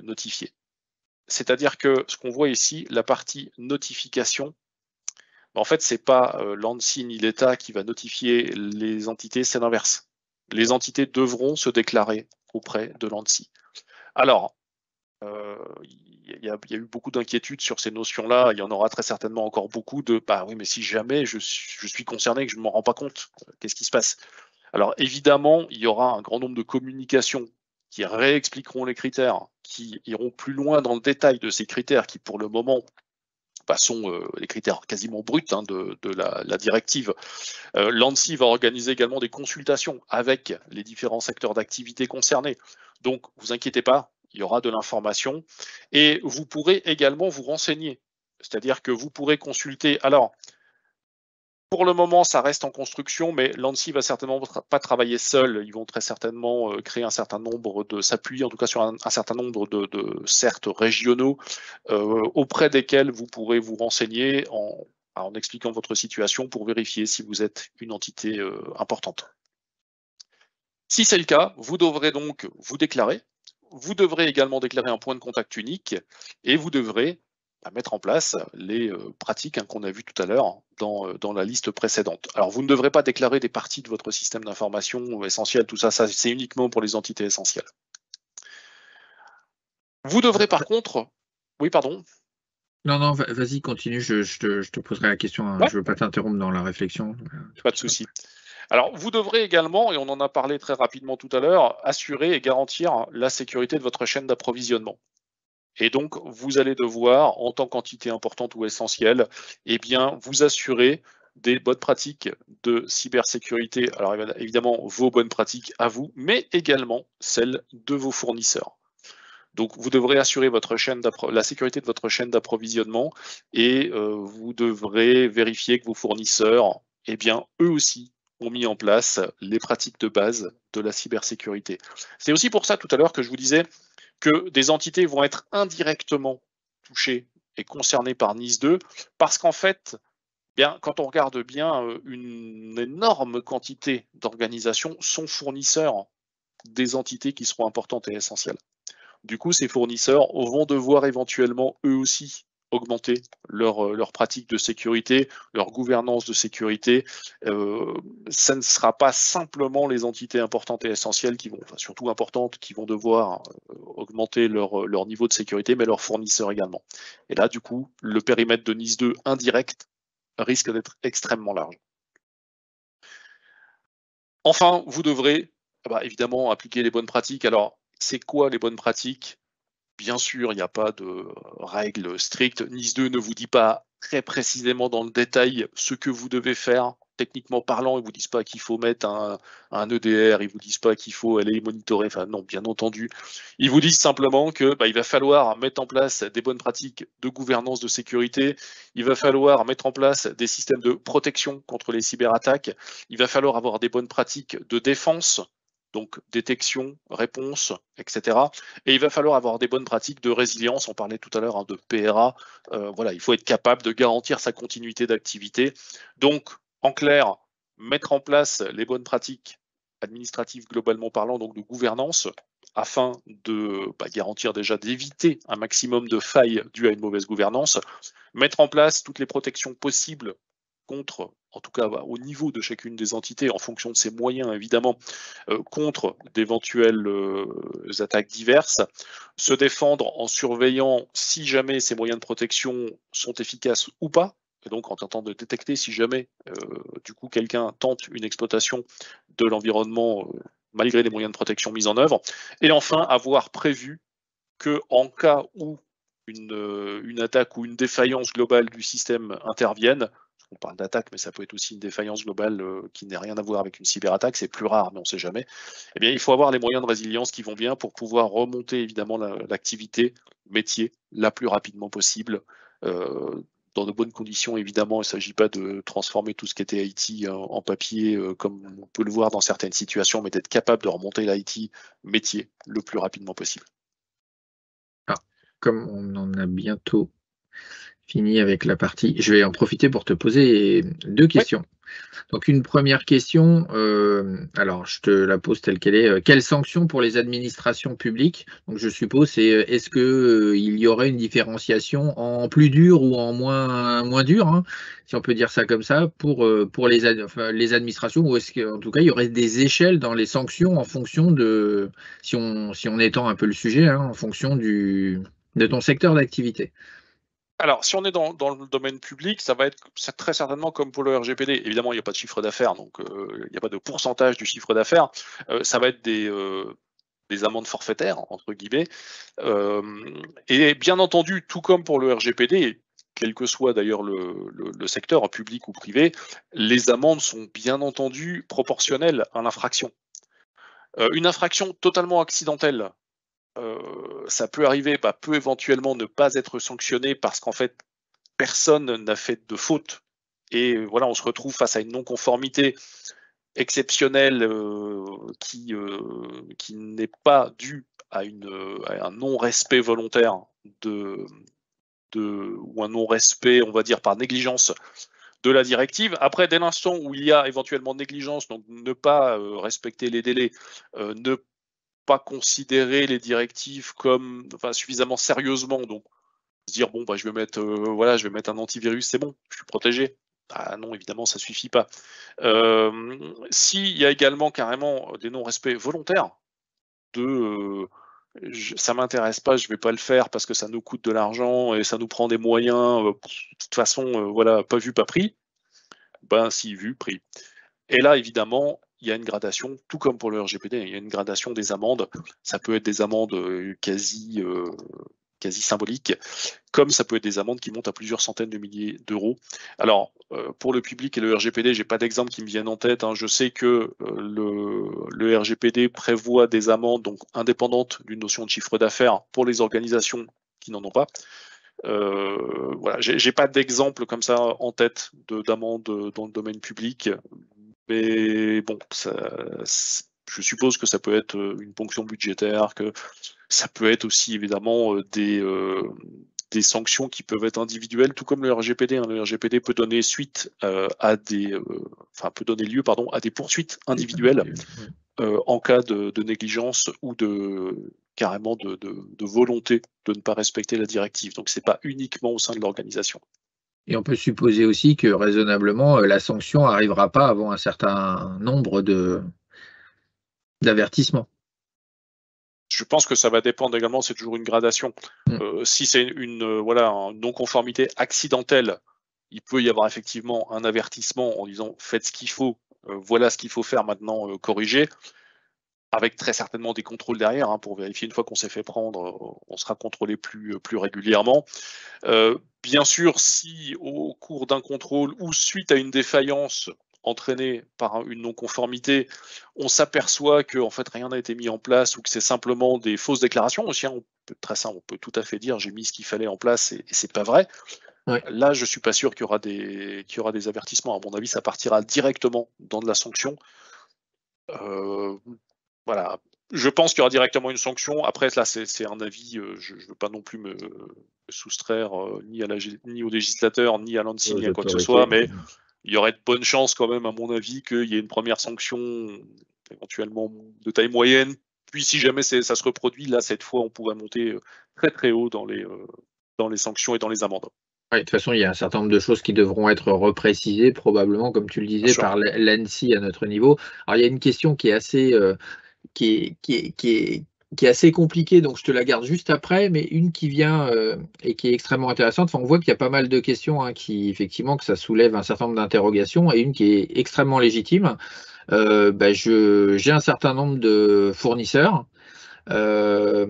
notifiées. C'est-à-dire que ce qu'on voit ici, la partie notification, en fait, ce n'est pas l'ANSSI ni l'État qui va notifier les entités, c'est l'inverse. Les entités devront se déclarer auprès de l'ANSSI. Alors, il y a eu beaucoup d'inquiétudes sur ces notions-là. Il y en aura très certainement encore beaucoup de oui, mais si jamais je suis concerné et que je ne m'en rends pas compte, qu'est-ce qui se passe? Alors évidemment, il y aura un grand nombre de communications qui réexpliqueront les critères, qui iront plus loin dans le détail de ces critères qui, pour le moment, sont les critères quasiment bruts de la directive. L'ANSSI va organiser également des consultations avec les différents secteurs d'activité concernés. Donc, vous inquiétez pas, il y aura de l'information et vous pourrez également vous renseigner. C'est-à-dire que vous pourrez consulter. Alors, pour le moment, ça reste en construction, mais l'ANSSI va certainement pas travailler seul. Ils vont très certainement créer un certain nombre s'appuyer en tout cas sur un certain nombre de certes régionaux auprès desquels vous pourrez vous renseigner en expliquant votre situation pour vérifier si vous êtes une entité importante. Si c'est le cas, vous devrez donc vous déclarer vous devrez également déclarer un point de contact unique et vous devrez mettre en place les pratiques qu'on a vues tout à l'heure dans la liste précédente. Alors, vous ne devrez pas déclarer des parties de votre système d'information essentiel, tout ça, c'est uniquement pour les entités essentielles. Vous devrez par contre... Oui, pardon. Non, vas-y, continue, je te poserai la question, hein. Ouais. Je ne veux pas t'interrompre dans la réflexion. Pas de souci. Alors, vous devrez également, et on en a parlé très rapidement tout à l'heure, assurer et garantir la sécurité de votre chaîne d'approvisionnement. Et donc, vous allez devoir, en tant qu'entité importante ou essentielle, eh bien, vous assurer des bonnes pratiques de cybersécurité. Alors, évidemment, vos bonnes pratiques à vous, mais également celles de vos fournisseurs. Donc, vous devrez assurer la sécurité de votre chaîne d'approvisionnement et vous devrez vérifier que vos fournisseurs, eh bien, eux aussi, ont mis en place les pratiques de base de la cybersécurité. C'est aussi pour ça, tout à l'heure, que je vous disais que des entités vont être indirectement touchées et concernées par NIS2, parce qu'en fait, bien, quand on regarde bien, une énorme quantité d'organisations sont fournisseurs des entités qui seront importantes et essentielles. Du coup, ces fournisseurs vont devoir éventuellement, eux aussi, augmenter leur pratique de sécurité, leur gouvernance de sécurité. Ça ne sera pas simplement les entités importantes et essentielles qui vont, enfin surtout importantes, qui vont devoir augmenter leur niveau de sécurité, mais leurs fournisseurs également. Et là, du coup, le périmètre de NIS2 indirect risque d'être extrêmement large. Enfin, vous devrez évidemment appliquer les bonnes pratiques. Alors, c'est quoi les bonnes pratiques? Bien sûr, il n'y a pas de règles strictes. NIS2 ne vous dit pas très précisément dans le détail ce que vous devez faire, techniquement parlant. Ils ne vous disent pas qu'il faut mettre un EDR, ils ne vous disent pas qu'il faut aller monitorer. Enfin, non, bien entendu. Ils vous disent simplement que il va falloir mettre en place des bonnes pratiques de gouvernance de sécurité. Il va falloir mettre en place des systèmes de protection contre les cyberattaques. Il va falloir avoir des bonnes pratiques de défense, donc détection, réponse, etc. Et il va falloir avoir des bonnes pratiques de résilience. On parlait tout à l'heure de PRA. Voilà, il faut être capable de garantir sa continuité d'activité. Donc, en clair, mettre en place les bonnes pratiques administratives globalement parlant, donc de gouvernance, afin de garantir déjà d'éviter un maximum de failles dues à une mauvaise gouvernance, mettre en place toutes les protections possibles contre, en tout cas au niveau de chacune des entités, en fonction de ses moyens évidemment, contre d'éventuelles attaques diverses, se défendre en surveillant si jamais ces moyens de protection sont efficaces ou pas, et donc en tentant de détecter si jamais du coup quelqu'un tente une exploitation de l'environnement malgré les moyens de protection mis en œuvre, et enfin avoir prévu que en cas où une attaque ou une défaillance globale du système intervienne, on parle d'attaque, mais ça peut être aussi une défaillance globale qui n'a rien à voir avec une cyberattaque, c'est plus rare, mais on ne sait jamais. Eh bien, il faut avoir les moyens de résilience qui vont bien pour pouvoir remonter évidemment l'activité métier la plus rapidement possible, dans de bonnes conditions évidemment. Il ne s'agit pas de transformer tout ce qui était IT en papier, comme on peut le voir dans certaines situations, mais d'être capable de remonter l'IT métier le plus rapidement possible. Alors, comme on en a bientôt fini avec la partie, je vais en profiter pour te poser 2 questions. Donc une première question, alors je te la pose telle qu'elle est. Quelles sanctions pour les administrations publiques? Donc je suppose c'est, est-ce que, il y aurait une différenciation en plus dur ou en moins dur, hein, si on peut dire ça comme ça, pour les administrations? Ou est-ce qu'en tout cas, il y aurait des échelles dans les sanctions en fonction de, si on étend un peu le sujet, hein, en fonction de ton secteur d'activité? Alors, si on est dans le domaine public, ça va être très certainement comme pour le RGPD. Évidemment, il n'y a pas de chiffre d'affaires, donc il n'y a pas de pourcentage du chiffre d'affaires. Ça va être des amendes forfaitaires, entre guillemets. Et bien entendu, tout comme pour le RGPD, quel que soit d'ailleurs le secteur, public ou privé, les amendes sont bien entendu proportionnelles à l'infraction. Une infraction totalement accidentelle, ça peut arriver, peut éventuellement ne pas être sanctionné parce qu'en fait, personne n'a fait de faute. Et voilà, on se retrouve face à une non-conformité exceptionnelle qui n'est pas due à un non-respect volontaire ou un non-respect, on va dire, par négligence de la directive. Après, dès l'instant où il y a éventuellement négligence, donc ne pas respecter les délais, ne pas considérer les directives comme suffisamment sérieusement. Donc, se dire bon, je vais mettre je vais mettre un antivirus, c'est bon, je suis protégé. Ah non, évidemment, ça suffit pas. S'il y a également carrément des non-respects volontaires de ça m'intéresse pas, je vais pas le faire parce que ça nous coûte de l'argent et ça nous prend des moyens, de toute façon, pas vu, pas pris. Si, vu, pris. Et là, évidemment, il y a une gradation, tout comme pour le RGPD, il y a une gradation des amendes. Ça peut être des amendes quasi symboliques, comme ça peut être des amendes qui montent à plusieurs centaines de milliers d'euros. Alors, pour le public et le RGPD, j'ai pas d'exemple qui me viennent en tête. Je sais que le RGPD prévoit des amendes donc indépendantes d'une notion de chiffre d'affaires pour les organisations qui n'en ont pas. J'ai pas d'exemple comme ça en tête d'amende dans le domaine public, mais bon, je suppose que ça peut être une ponction budgétaire, que ça peut être aussi évidemment des sanctions qui peuvent être individuelles, tout comme le RGPD. Le RGPD peut donner suite peut donner lieu à des poursuites individuelles en cas de négligence ou carrément de volonté de ne pas respecter la directive. Donc c'est pas uniquement au sein de l'organisation. Et on peut supposer aussi que raisonnablement, la sanction n'arrivera pas avant un certain nombre d'avertissements. Je pense que ça va dépendre également, c'est toujours une gradation. Si c'est une non-conformité accidentelle, il peut y avoir effectivement un avertissement en disant faites ce qu'il faut, voilà ce qu'il faut faire maintenant, corriger, avec très certainement des contrôles derrière pour vérifier. Une fois qu'on s'est fait prendre, on sera contrôlé plus régulièrement. Bien sûr, si au cours d'un contrôle ou suite à une défaillance entraînée par une non-conformité, on s'aperçoit que en fait rien n'a été mis en place ou que c'est simplement des fausses déclarations aussi, on peut tout à fait dire j'ai mis ce qu'il fallait en place et c'est pas vrai. Ouais. Là, je suis pas sûr qu'il y aura des avertissements. À mon avis, ça partira directement dans de la sanction. Je pense qu'il y aura directement une sanction. Après, là, c'est un avis. Je ne veux pas non plus me soustraire ni au législateur, ni à l'ANSSI, ni à quoi que ce soit, mais il y aurait de bonnes chances quand même, à mon avis, qu'il y ait une première sanction, éventuellement de taille moyenne. Puis si jamais ça se reproduit, là, cette fois, on pourrait monter très très haut dans les sanctions et dans les amendes. Ouais, de toute façon, il y a un certain nombre de choses qui devront être reprécisées, probablement, comme tu le disais, par l'ANSSI à notre niveau. Alors, il y a une question qui est assez, qui est assez compliquée, donc je te la garde juste après, mais une qui vient et qui est extrêmement intéressante. Enfin, on voit qu'il y a pas mal de questions effectivement, que ça soulève un certain nombre d'interrogations, et une qui est extrêmement légitime. J'ai un certain nombre de fournisseurs.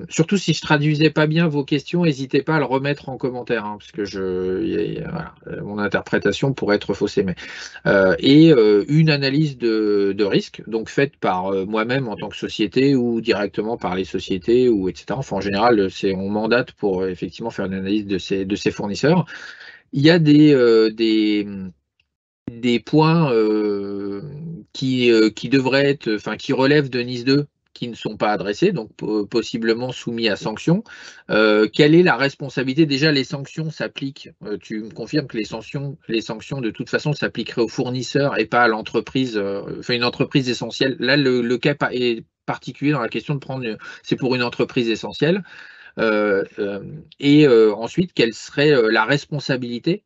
Surtout si je traduisais pas bien vos questions, n'hésitez pas à le remettre en commentaire, parce que mon interprétation pourrait être faussée. Une analyse de risque, donc faite par moi-même en tant que société ou directement par les sociétés ou etc. Enfin, en général, on mandate pour effectivement faire une analyse de ces fournisseurs. Il y a des points qui devraient être, qui relèvent de NIS 2 qui ne sont pas adressés, donc possiblement soumis à sanctions. Quelle est la responsabilité? Déjà, les sanctions s'appliquent. Tu me confirmes que les sanctions de toute façon s'appliqueraient aux fournisseurs et pas à l'entreprise, une entreprise essentielle. Là, le cas est particulier dans la question de prendre, c'est pour une entreprise essentielle. Ensuite, quelle serait la responsabilité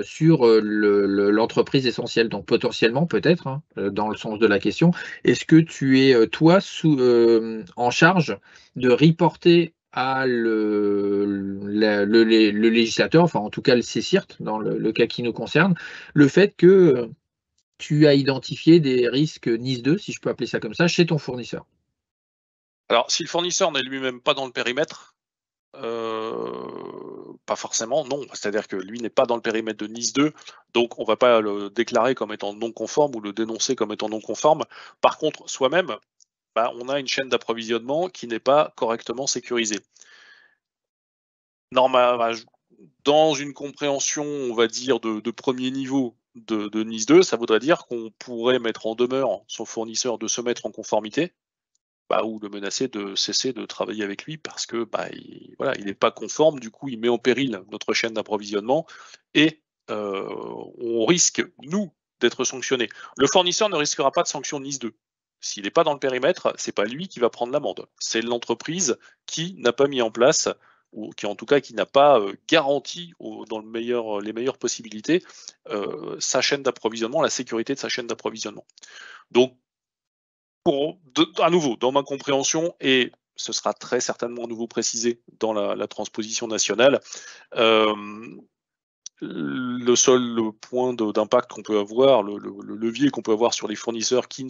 sur l'entreprise essentielle, donc potentiellement peut-être, dans le sens de la question, est-ce que tu es toi en charge de reporter à le législateur, enfin en tout cas le CSIRT, dans le cas qui nous concerne, le fait que tu as identifié des risques NIS 2, si je peux appeler ça comme ça, chez ton fournisseur? Alors, si le fournisseur n'est lui-même pas dans le périmètre, pas forcément, non. C'est-à-dire que lui n'est pas dans le périmètre de NIS 2, donc on ne va pas le déclarer comme étant non conforme ou le dénoncer comme étant non conforme. Par contre, soi-même, on a une chaîne d'approvisionnement qui n'est pas correctement sécurisée. Dans une compréhension, on va dire, de premier niveau de NIS 2, ça voudrait dire qu'on pourrait mettre en demeure son fournisseur de se mettre en conformité, ou le menacer de cesser de travailler avec lui parce que il n'est pas conforme, du coup il met en péril notre chaîne d'approvisionnement et on risque, nous, d'être sanctionnés. Le fournisseur ne risquera pas de sanction NIS 2. S'il n'est pas dans le périmètre, c'est pas lui qui va prendre l'amende. C'est l'entreprise qui n'a pas mis en place, ou qui en tout cas qui n'a pas garanti dans les meilleures possibilités sa chaîne d'approvisionnement, la sécurité de sa chaîne d'approvisionnement. Donc, à nouveau, dans ma compréhension, et ce sera très certainement à nouveau précisé dans la transposition nationale, le seul point d'impact qu'on peut avoir, le levier qu'on peut avoir sur les fournisseurs qui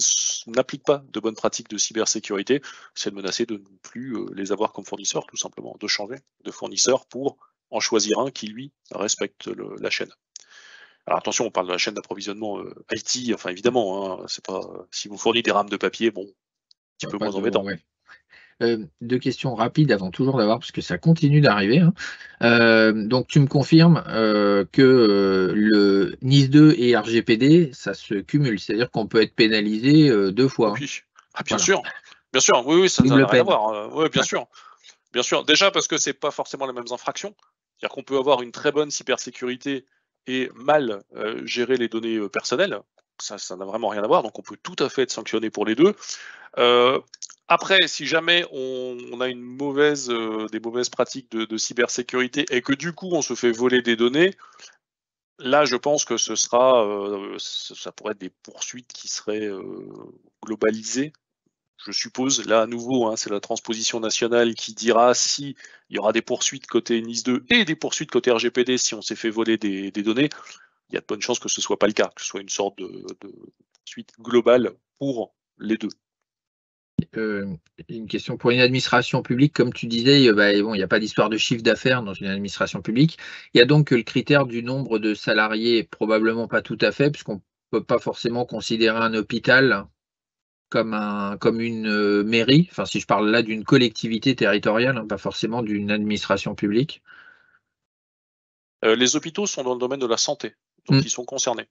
n'appliquent pas de bonnes pratiques de cybersécurité, c'est de menacer de ne plus les avoir comme fournisseurs, tout simplement, de changer de fournisseur pour en choisir un qui, lui, respecte la chaîne. Alors attention, on parle de la chaîne d'approvisionnement IT, enfin évidemment, hein, c'est pas si vous fournissez des rames de papier, bon, un petit peu moins embêtant. Ouais. Deux questions rapides avant toujours d'avoir, parce que ça continue d'arriver. Hein. Donc tu me confirmes que le NIS 2 et RGPD, ça se cumule, c'est-à-dire qu'on peut être pénalisé 2 fois. Oui, bien sûr, oui, ça n'a rien à voir. Oui, bien sûr. Bien sûr, déjà parce que c'est pas forcément les mêmes infractions. C'est-à-dire qu'on peut avoir une très bonne cybersécurité et mal gérer les données personnelles. Ça n'a vraiment rien à voir, donc on peut tout à fait être sanctionné pour les deux. Après, si jamais on a des mauvaises pratiques de cybersécurité et que du coup on se fait voler des données, là je pense que ça pourrait être des poursuites qui seraient globalisées. Je suppose, là à nouveau, hein, c'est la transposition nationale qui dira si il y aura des poursuites côté NIS 2 et des poursuites côté RGPD si on s'est fait voler des données. Il y a de bonnes chances que ce ne soit pas le cas, que ce soit une sorte de poursuite globale pour les deux. Une question pour une administration publique, comme tu disais, il n'y a pas d'histoire de chiffre d'affaires dans une administration publique. Il y a donc le critère du nombre de salariés, probablement pas tout à fait, puisqu'on ne peut pas forcément considérer un hôpital comme une mairie, enfin si je parle là d'une collectivité territoriale, hein, pas forcément d'une administration publique. Les hôpitaux sont dans le domaine de la santé, donc ils sont concernés.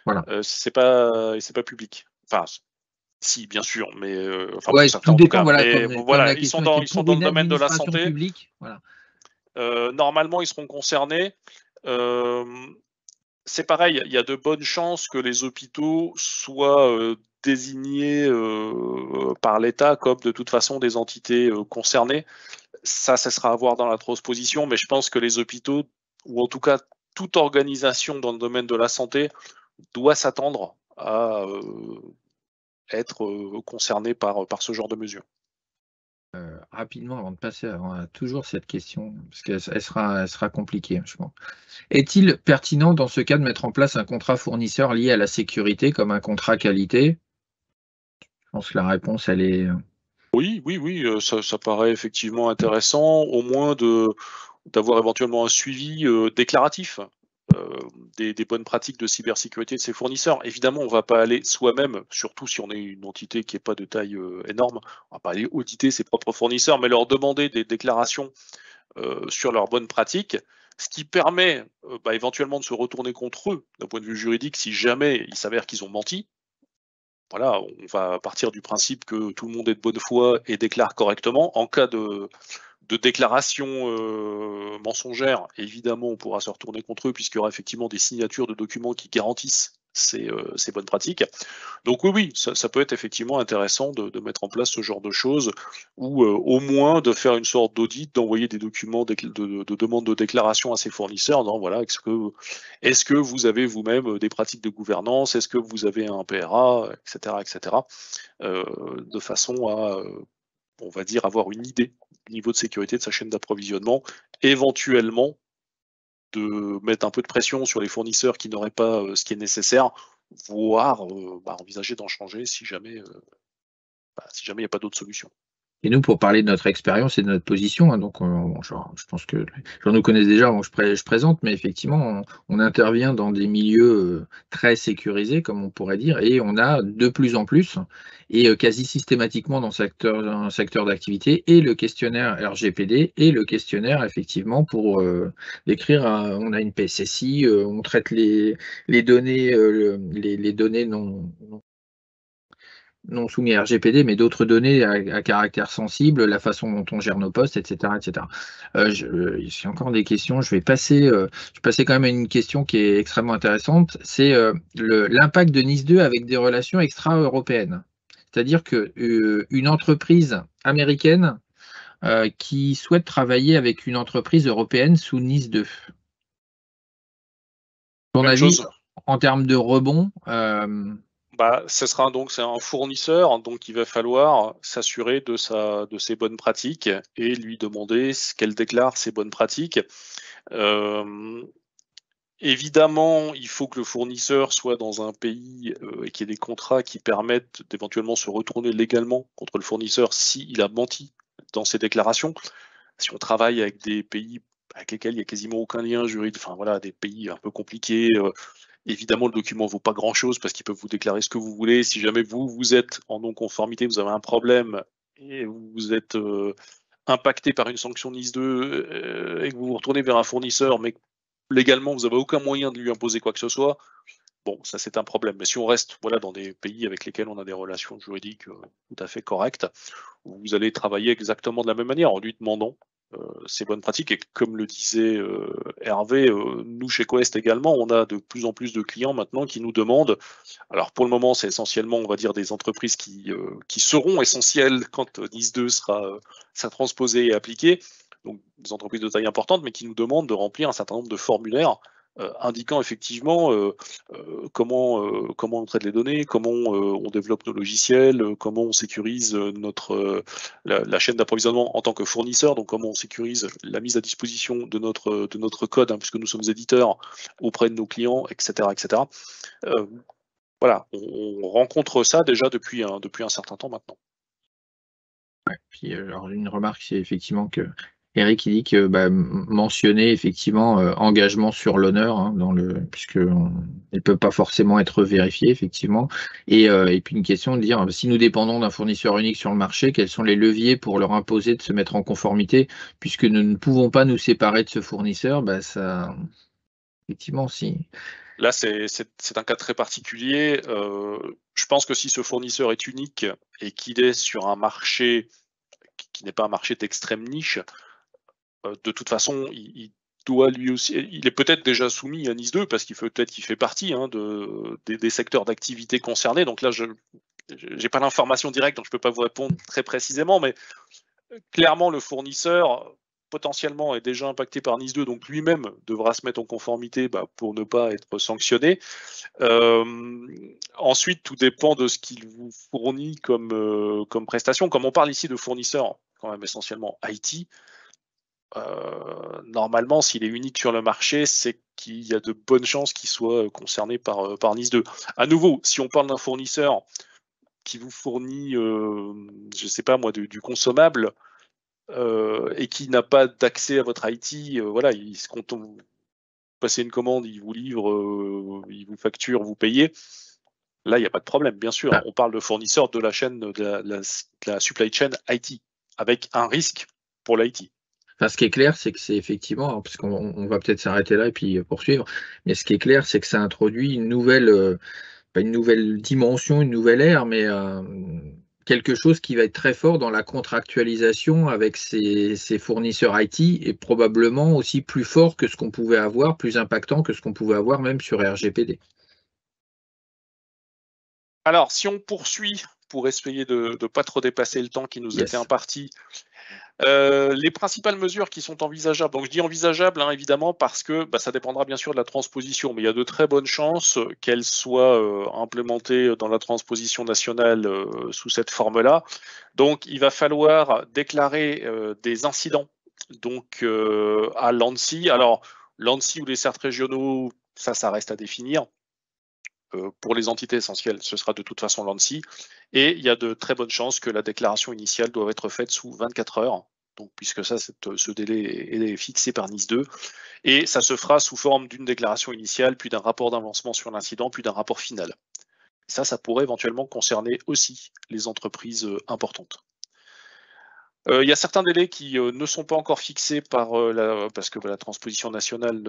Voilà. C'est pas public. Enfin, si, bien sûr, mais pour certains, en tout cas. Voilà, ils sont dans le domaine de la santé. Publique, voilà. Normalement, ils seront concernés. C'est pareil, il y a de bonnes chances que les hôpitaux soient désignés par l'État comme de toute façon des entités concernées. Ça sera à voir dans la transposition, mais je pense que les hôpitaux, ou en tout cas toute organisation dans le domaine de la santé, doit s'attendre à être concernée par ce genre de mesures. Rapidement, avant de passer à toujours cette question, parce qu'elle sera compliquée, je pense. Est-il pertinent dans ce cas de mettre en place un contrat fournisseur lié à la sécurité comme un contrat qualité? Je pense que la réponse, elle est... Oui, ça paraît effectivement intéressant, au moins d'avoir éventuellement un suivi déclaratif des bonnes pratiques de cybersécurité de ses fournisseurs. Évidemment, on ne va pas aller soi-même, surtout si on est une entité qui n'est pas de taille énorme, on ne va pas aller auditer ses propres fournisseurs, mais leur demander des déclarations sur leurs bonnes pratiques, ce qui permet éventuellement de se retourner contre eux d'un point de vue juridique si jamais il s'avère qu'ils ont menti. Voilà, on va partir du principe que tout le monde est de bonne foi et déclare correctement. En cas de déclaration mensongère, évidemment, on pourra se retourner contre eux puisqu'il y aura effectivement des signatures de documents qui garantissent ces bonnes pratiques. Donc oui, ça peut être effectivement intéressant de mettre en place ce genre de choses ou au moins de faire une sorte d'audit, d'envoyer des documents de demande de déclaration à ses fournisseurs. Non, voilà, est-ce que vous avez vous-même des pratiques de gouvernance? Est-ce que vous avez un PRA, etc., de façon à, on va dire, avoir une idée du niveau de sécurité de sa chaîne d'approvisionnement, éventuellement de mettre un peu de pression sur les fournisseurs qui n'auraient pas ce qui est nécessaire, voire envisager d'en changer si jamais il n'y a pas d'autre solution. Et nous, pour parler de notre expérience et de notre position, hein, donc je pense que les gens nous connaissent déjà, donc je présente, mais effectivement, on intervient dans des milieux très sécurisés, comme on pourrait dire, et on a de plus en plus, et quasi systématiquement dans un secteur d'activité, et le questionnaire RGPD, et le questionnaire, effectivement, pour décrire, on a une PSSI, on traite les données, les données non soumis à RGPD, mais d'autres données à caractère sensible, la façon dont on gère nos postes, etc., etc. J'ai encore des questions. Je vais passer quand même à une question qui est extrêmement intéressante. C'est l'impact de NIS 2 avec des relations extra-européennes. C'est-à-dire qu'une entreprise américaine qui souhaite travailler avec une entreprise européenne sous NIS 2. Ton Même avis chose. en termes de rebond? Ce sera donc c'est un fournisseur, donc il va falloir s'assurer de ses bonnes pratiques et lui demander qu'elle déclare ses bonnes pratiques. Évidemment, il faut que le fournisseur soit dans un pays et qu'il y ait des contrats qui permettent d'éventuellement se retourner légalement contre le fournisseur s'il a menti dans ses déclarations. Si on travaille avec des pays avec lesquels il n'y a quasiment aucun lien juridique, enfin voilà, des pays un peu compliqués, évidemment le document ne vaut pas grand-chose parce qu'ils peuvent vous déclarer ce que vous voulez. Si jamais vous êtes en non-conformité, vous avez un problème et vous êtes impacté par une sanction NIS 2 et que vous vous retournez vers un fournisseur, mais légalement, vous n'avez aucun moyen de lui imposer quoi que ce soit, bon, ça c'est un problème. Mais si on reste dans des pays avec lesquels on a des relations juridiques tout à fait correctes, vous allez travailler exactement de la même manière en lui demandant ces bonnes pratiques. Et comme le disait Hervé, nous chez Quest également, on a de plus en plus de clients maintenant qui nous demandent, alors pour le moment c'est essentiellement on va dire des entreprises qui seront essentielles quand NIS 2 sera transposé et appliqué, donc des entreprises de taille importante, mais qui nous demandent de remplir un certain nombre de formulaires indiquant effectivement comment on traite les données, comment on développe nos logiciels, comment on sécurise la chaîne d'approvisionnement en tant que fournisseur, donc comment on sécurise la mise à disposition de notre code, hein, puisque nous sommes éditeurs auprès de nos clients, etc. etc. Voilà, on rencontre ça déjà depuis un certain temps maintenant. Ouais, puis, alors une remarque, c'est effectivement que Eric, il dit que, mentionner effectivement, engagement sur l'honneur, hein, puisqu'on ne peut pas forcément être vérifié effectivement et puis une question de dire: «Si nous dépendons d'un fournisseur unique sur le marché, quels sont les leviers pour leur imposer de se mettre en conformité? Puisque nous ne pouvons pas nous séparer de ce fournisseur», ça effectivement si Là, c'est un cas très particulier. Je pense que si ce fournisseur est unique et qu'il est sur un marché qui n'est pas un marché d'extrême niche, de toute façon, il doit lui aussi, il est peut-être déjà soumis à NIS 2 parce peut-être qu'il fait partie hein, des secteurs d'activité concernés. Donc là, je n'ai pas l'information directe, donc je ne peux pas vous répondre très précisément, mais clairement, le fournisseur potentiellement est déjà impacté par NIS 2, donc lui-même devra se mettre en conformité pour ne pas être sanctionné. Ensuite, tout dépend de ce qu'il vous fournit comme prestation. Comme on parle ici de fournisseurs quand même essentiellement IT, normalement, s'il est unique sur le marché, c'est qu'il y a de bonnes chances qu'il soit concerné par NIS 2. À nouveau, si on parle d'un fournisseur qui vous fournit, je ne sais pas moi, du consommable, et qui n'a pas d'accès à votre IT, voilà, quand vous passez une commande, il vous livre, il vous facture, vous payez. Là, il n'y a pas de problème, bien sûr. bah, On parle de fournisseurs de la chaîne de la supply chain IT, avec un risque pour l'IT. ce qui est clair, c'est que c'est effectivement, parce qu'on va peut-être s'arrêter là et puis, poursuivre, mais ce qui est clair, c'est que ça introduit une nouvelle, pas une nouvelle dimension, une nouvelle ère, mais quelque chose qui va être très fort dans la contractualisation avec ces fournisseurs IT et probablement aussi plus fort que ce qu'on pouvait avoir, plus impactant que ce qu'on pouvait avoir même sur RGPD. Alors, si on poursuit pour essayer de ne pas trop dépasser le temps qui nous était Yes. imparti, les principales mesures qui sont envisageables, donc je dis envisageables hein, évidemment parce que ça dépendra bien sûr de la transposition, mais il y a de très bonnes chances qu'elle soit implémentée dans la transposition nationale sous cette forme-là. Donc il va falloir déclarer des incidents donc à l'ANSSI. Alors l'ANSSI ou les CERT régionaux, ça reste à définir. Pour les entités essentielles, ce sera de toute façon l'ANSSI. Et il y a de très bonnes chances que la déclaration initiale doive être faite sous 24 heures. Donc, puisque ce délai est fixé par NIS 2. Et ça se fera sous forme d'une déclaration initiale, puis d'un rapport d'avancement sur l'incident, puis d'un rapport final. Ça pourrait éventuellement concerner aussi les entreprises importantes. Il y a certains délais qui ne sont pas encore fixés parce que la transposition nationale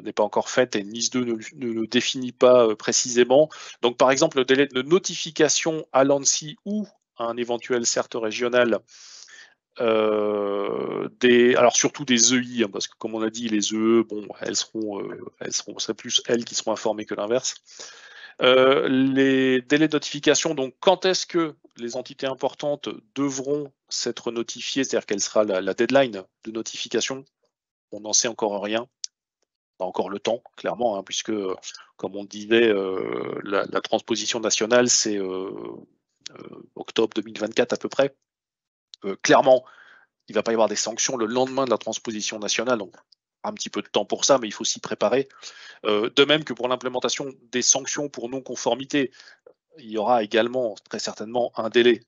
n'est pas encore faite et NIS 2 ne le définit pas précisément. Donc, par exemple, le délai de notification à l'ANSSI ou à un éventuel CERT régional, alors surtout des EI, hein, parce que comme on a dit, les EE, bon, c'est plus elles qui seront informées que l'inverse. Les délais de notification, donc quand est-ce que les entités importantes devront s'être notifiées, c'est-à-dire quelle sera la deadline de notification. On n'en sait encore rien. On a encore le temps, clairement, hein, puisque, comme on disait, la transposition nationale, c'est octobre 2024 à peu près. Clairement, il ne va pas y avoir des sanctions le lendemain de la transposition nationale, donc un petit peu de temps pour ça, mais il faut s'y préparer. De même que pour l'implémentation des sanctions pour non-conformité, il y aura également très certainement un délai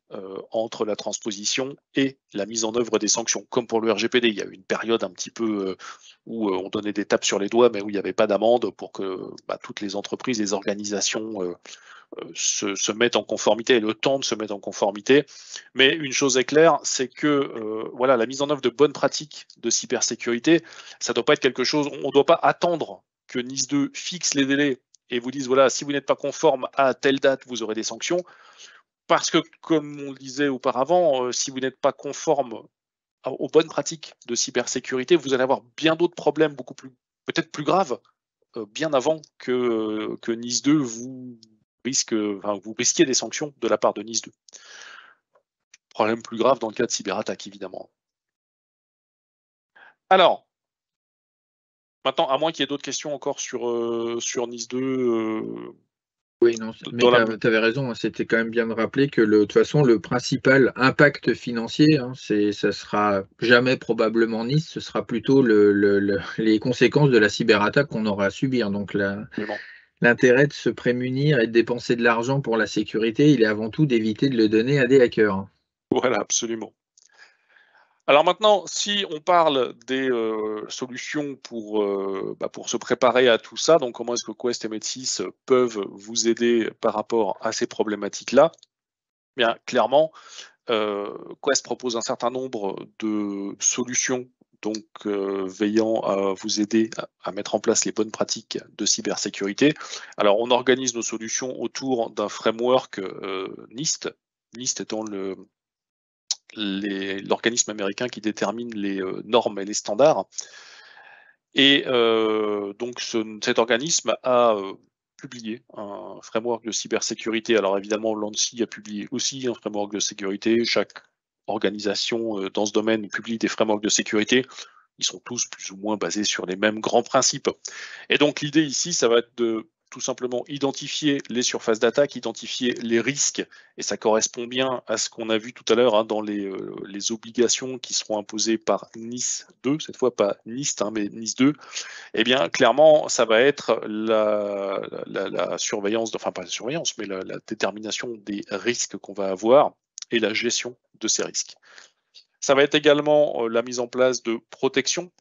entre la transposition et la mise en œuvre des sanctions. Comme pour le RGPD, il y a eu une période un petit peu où on donnait des tapes sur les doigts, mais où il n'y avait pas d'amende pour que toutes les entreprises, les organisations se mettent en conformité et le temps de se mettre en conformité. Mais une chose est claire, c'est que voilà, la mise en œuvre de bonnes pratiques de cybersécurité, ça ne doit pas être quelque chose, on ne doit pas attendre que NIS 2 fixe les délais et vous dise, voilà, si vous n'êtes pas conforme à telle date, vous aurez des sanctions. Parce que, comme on le disait auparavant, si vous n'êtes pas conforme aux bonnes pratiques de cybersécurité, vous allez avoir bien d'autres problèmes, beaucoup plus, peut-être plus graves, bien avant que NIS 2 vous risquiez des sanctions de la part de NIS 2. Problème plus grave dans le cas de cyberattaque, évidemment. Alors, maintenant, à moins qu'il y ait d'autres questions encore sur NIS 2. Oui, non, mais tu avais raison, hein, c'était quand même bien de rappeler que de toute façon, le principal impact financier, hein, ça sera jamais probablement Nice, ce sera plutôt les conséquences de la cyberattaque qu'on aura à subir. Donc l'intérêt de se prémunir et de dépenser de l'argent pour la sécurité, il est avant tout d'éviter de le donner à des hackers. Voilà, absolument. Alors maintenant, si on parle des solutions pour se préparer à tout ça, donc comment est-ce que Quest et Med6 peuvent vous aider par rapport à ces problématiques-là? Bien, clairement, Quest propose un certain nombre de solutions, donc veillant à vous aider à mettre en place les bonnes pratiques de cybersécurité. Alors, on organise nos solutions autour d'un framework NIST, NIST étant l'organisme américain qui détermine les normes et les standards. Et donc cet organisme a publié un framework de cybersécurité. Alors évidemment, l'ANSSI a publié aussi un framework de sécurité. Chaque organisation dans ce domaine publie des frameworks de sécurité. Ils sont tous plus ou moins basés sur les mêmes grands principes. Et donc l'idée ici, ça va être de tout simplement identifier les surfaces d'attaque, identifier les risques, et ça correspond bien à ce qu'on a vu tout à l'heure hein, dans les obligations qui seront imposées par NIS 2, cette fois pas NIST, hein, mais NIS 2. Eh bien, clairement, ça va être la surveillance, enfin pas la surveillance, mais la détermination des risques qu'on va avoir et la gestion de ces risques. Ça va être également la mise en place de protection,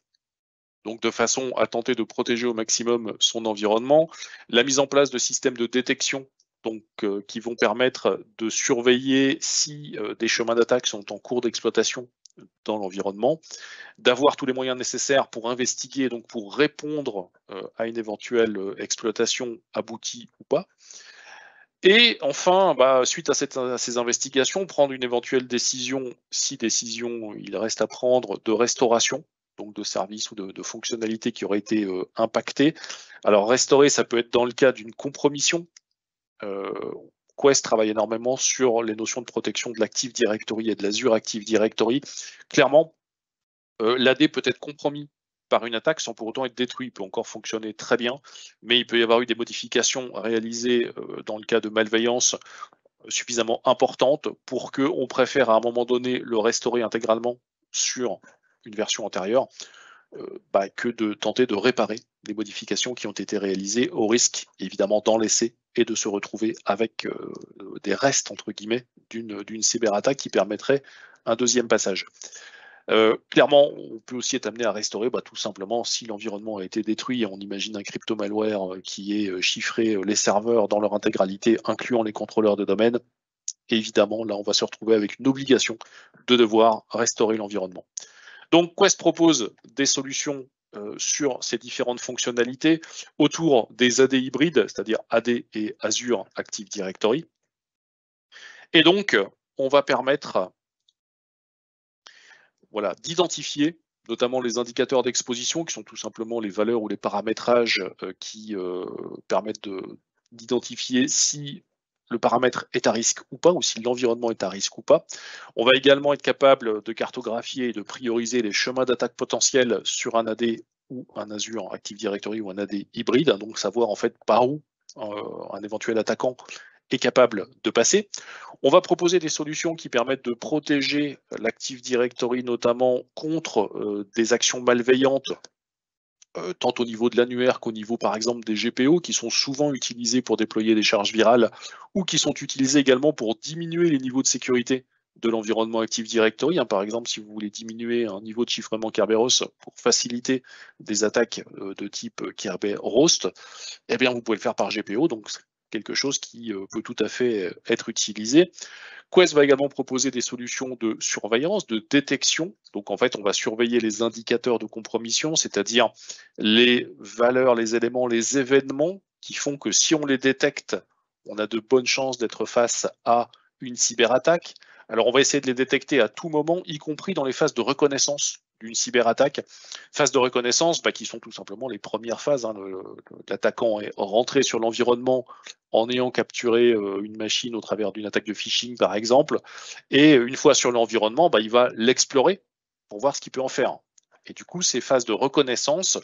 donc de façon à tenter de protéger au maximum son environnement, la mise en place de systèmes de détection donc, qui vont permettre de surveiller si des chemins d'attaque sont en cours d'exploitation dans l'environnement, d'avoir tous les moyens nécessaires pour investiguer, donc pour répondre à une éventuelle exploitation aboutie ou pas. Et enfin, suite à ces investigations, prendre une éventuelle décision, si décision il reste à prendre, de restauration, donc de services ou de fonctionnalités qui auraient été impactées. Alors restaurer, ça peut être dans le cas d'une compromission. Quest travaille énormément sur les notions de protection de l'Active Directory et de l'Azure Active Directory. Clairement, l'AD peut être compromis par une attaque sans pour autant être détruit. Il peut encore fonctionner très bien, mais il peut y avoir eu des modifications réalisées dans le cas de malveillance suffisamment importantes pour qu'on préfère à un moment donné le restaurer intégralement sur une version antérieure que de tenter de réparer les modifications qui ont été réalisées au risque évidemment d'en laisser et de se retrouver avec des restes entre guillemets d'une cyberattaque qui permettrait un deuxième passage. Clairement, on peut aussi être amené à restaurer tout simplement si l'environnement a été détruit. On imagine un crypto-malware qui est chiffré les serveurs dans leur intégralité, incluant les contrôleurs de domaine. Et évidemment, là, on va se retrouver avec une obligation de devoir restaurer l'environnement. Donc, Quest propose des solutions sur ces différentes fonctionnalités autour des AD hybrides, c'est-à-dire AD et Azure Active Directory. Et donc, on va permettre d'identifier notamment les indicateurs d'exposition, qui sont tout simplement les valeurs ou les paramétrages qui permettent d'identifier si le paramètre est à risque ou pas, ou si l'environnement est à risque ou pas. On va également être capable de cartographier et de prioriser les chemins d'attaque potentiels sur un AD ou un Azure Active Directory ou un AD hybride, donc savoir en fait par où un éventuel attaquant est capable de passer. On va proposer des solutions qui permettent de protéger l'Active Directory notamment contre des actions malveillantes, tant au niveau de l'annuaire qu'au niveau par exemple des GPO qui sont souvent utilisés pour déployer des charges virales ou qui sont utilisés également pour diminuer les niveaux de sécurité de l'environnement Active Directory. Par exemple, si vous voulez diminuer un niveau de chiffrement Kerberos pour faciliter des attaques de type Kerberos, eh bien vous pouvez le faire par GPO, donc c'est quelque chose qui peut tout à fait être utilisé. Quest va également proposer des solutions de surveillance, de détection. Donc en fait, on va surveiller les indicateurs de compromission, c'est-à-dire les valeurs, les éléments, les événements qui font que si on les détecte, on a de bonnes chances d'être face à une cyberattaque. Alors on va essayer de les détecter à tout moment, y compris dans les phases de reconnaissance d'une cyberattaque. Phases de reconnaissance qui sont tout simplement les premières phases. L'attaquant est rentré sur l'environnement en ayant capturé une machine au travers d'une attaque de phishing, par exemple. Et une fois sur l'environnement, il va l'explorer pour voir ce qu'il peut en faire. Et du coup, ces phases de reconnaissance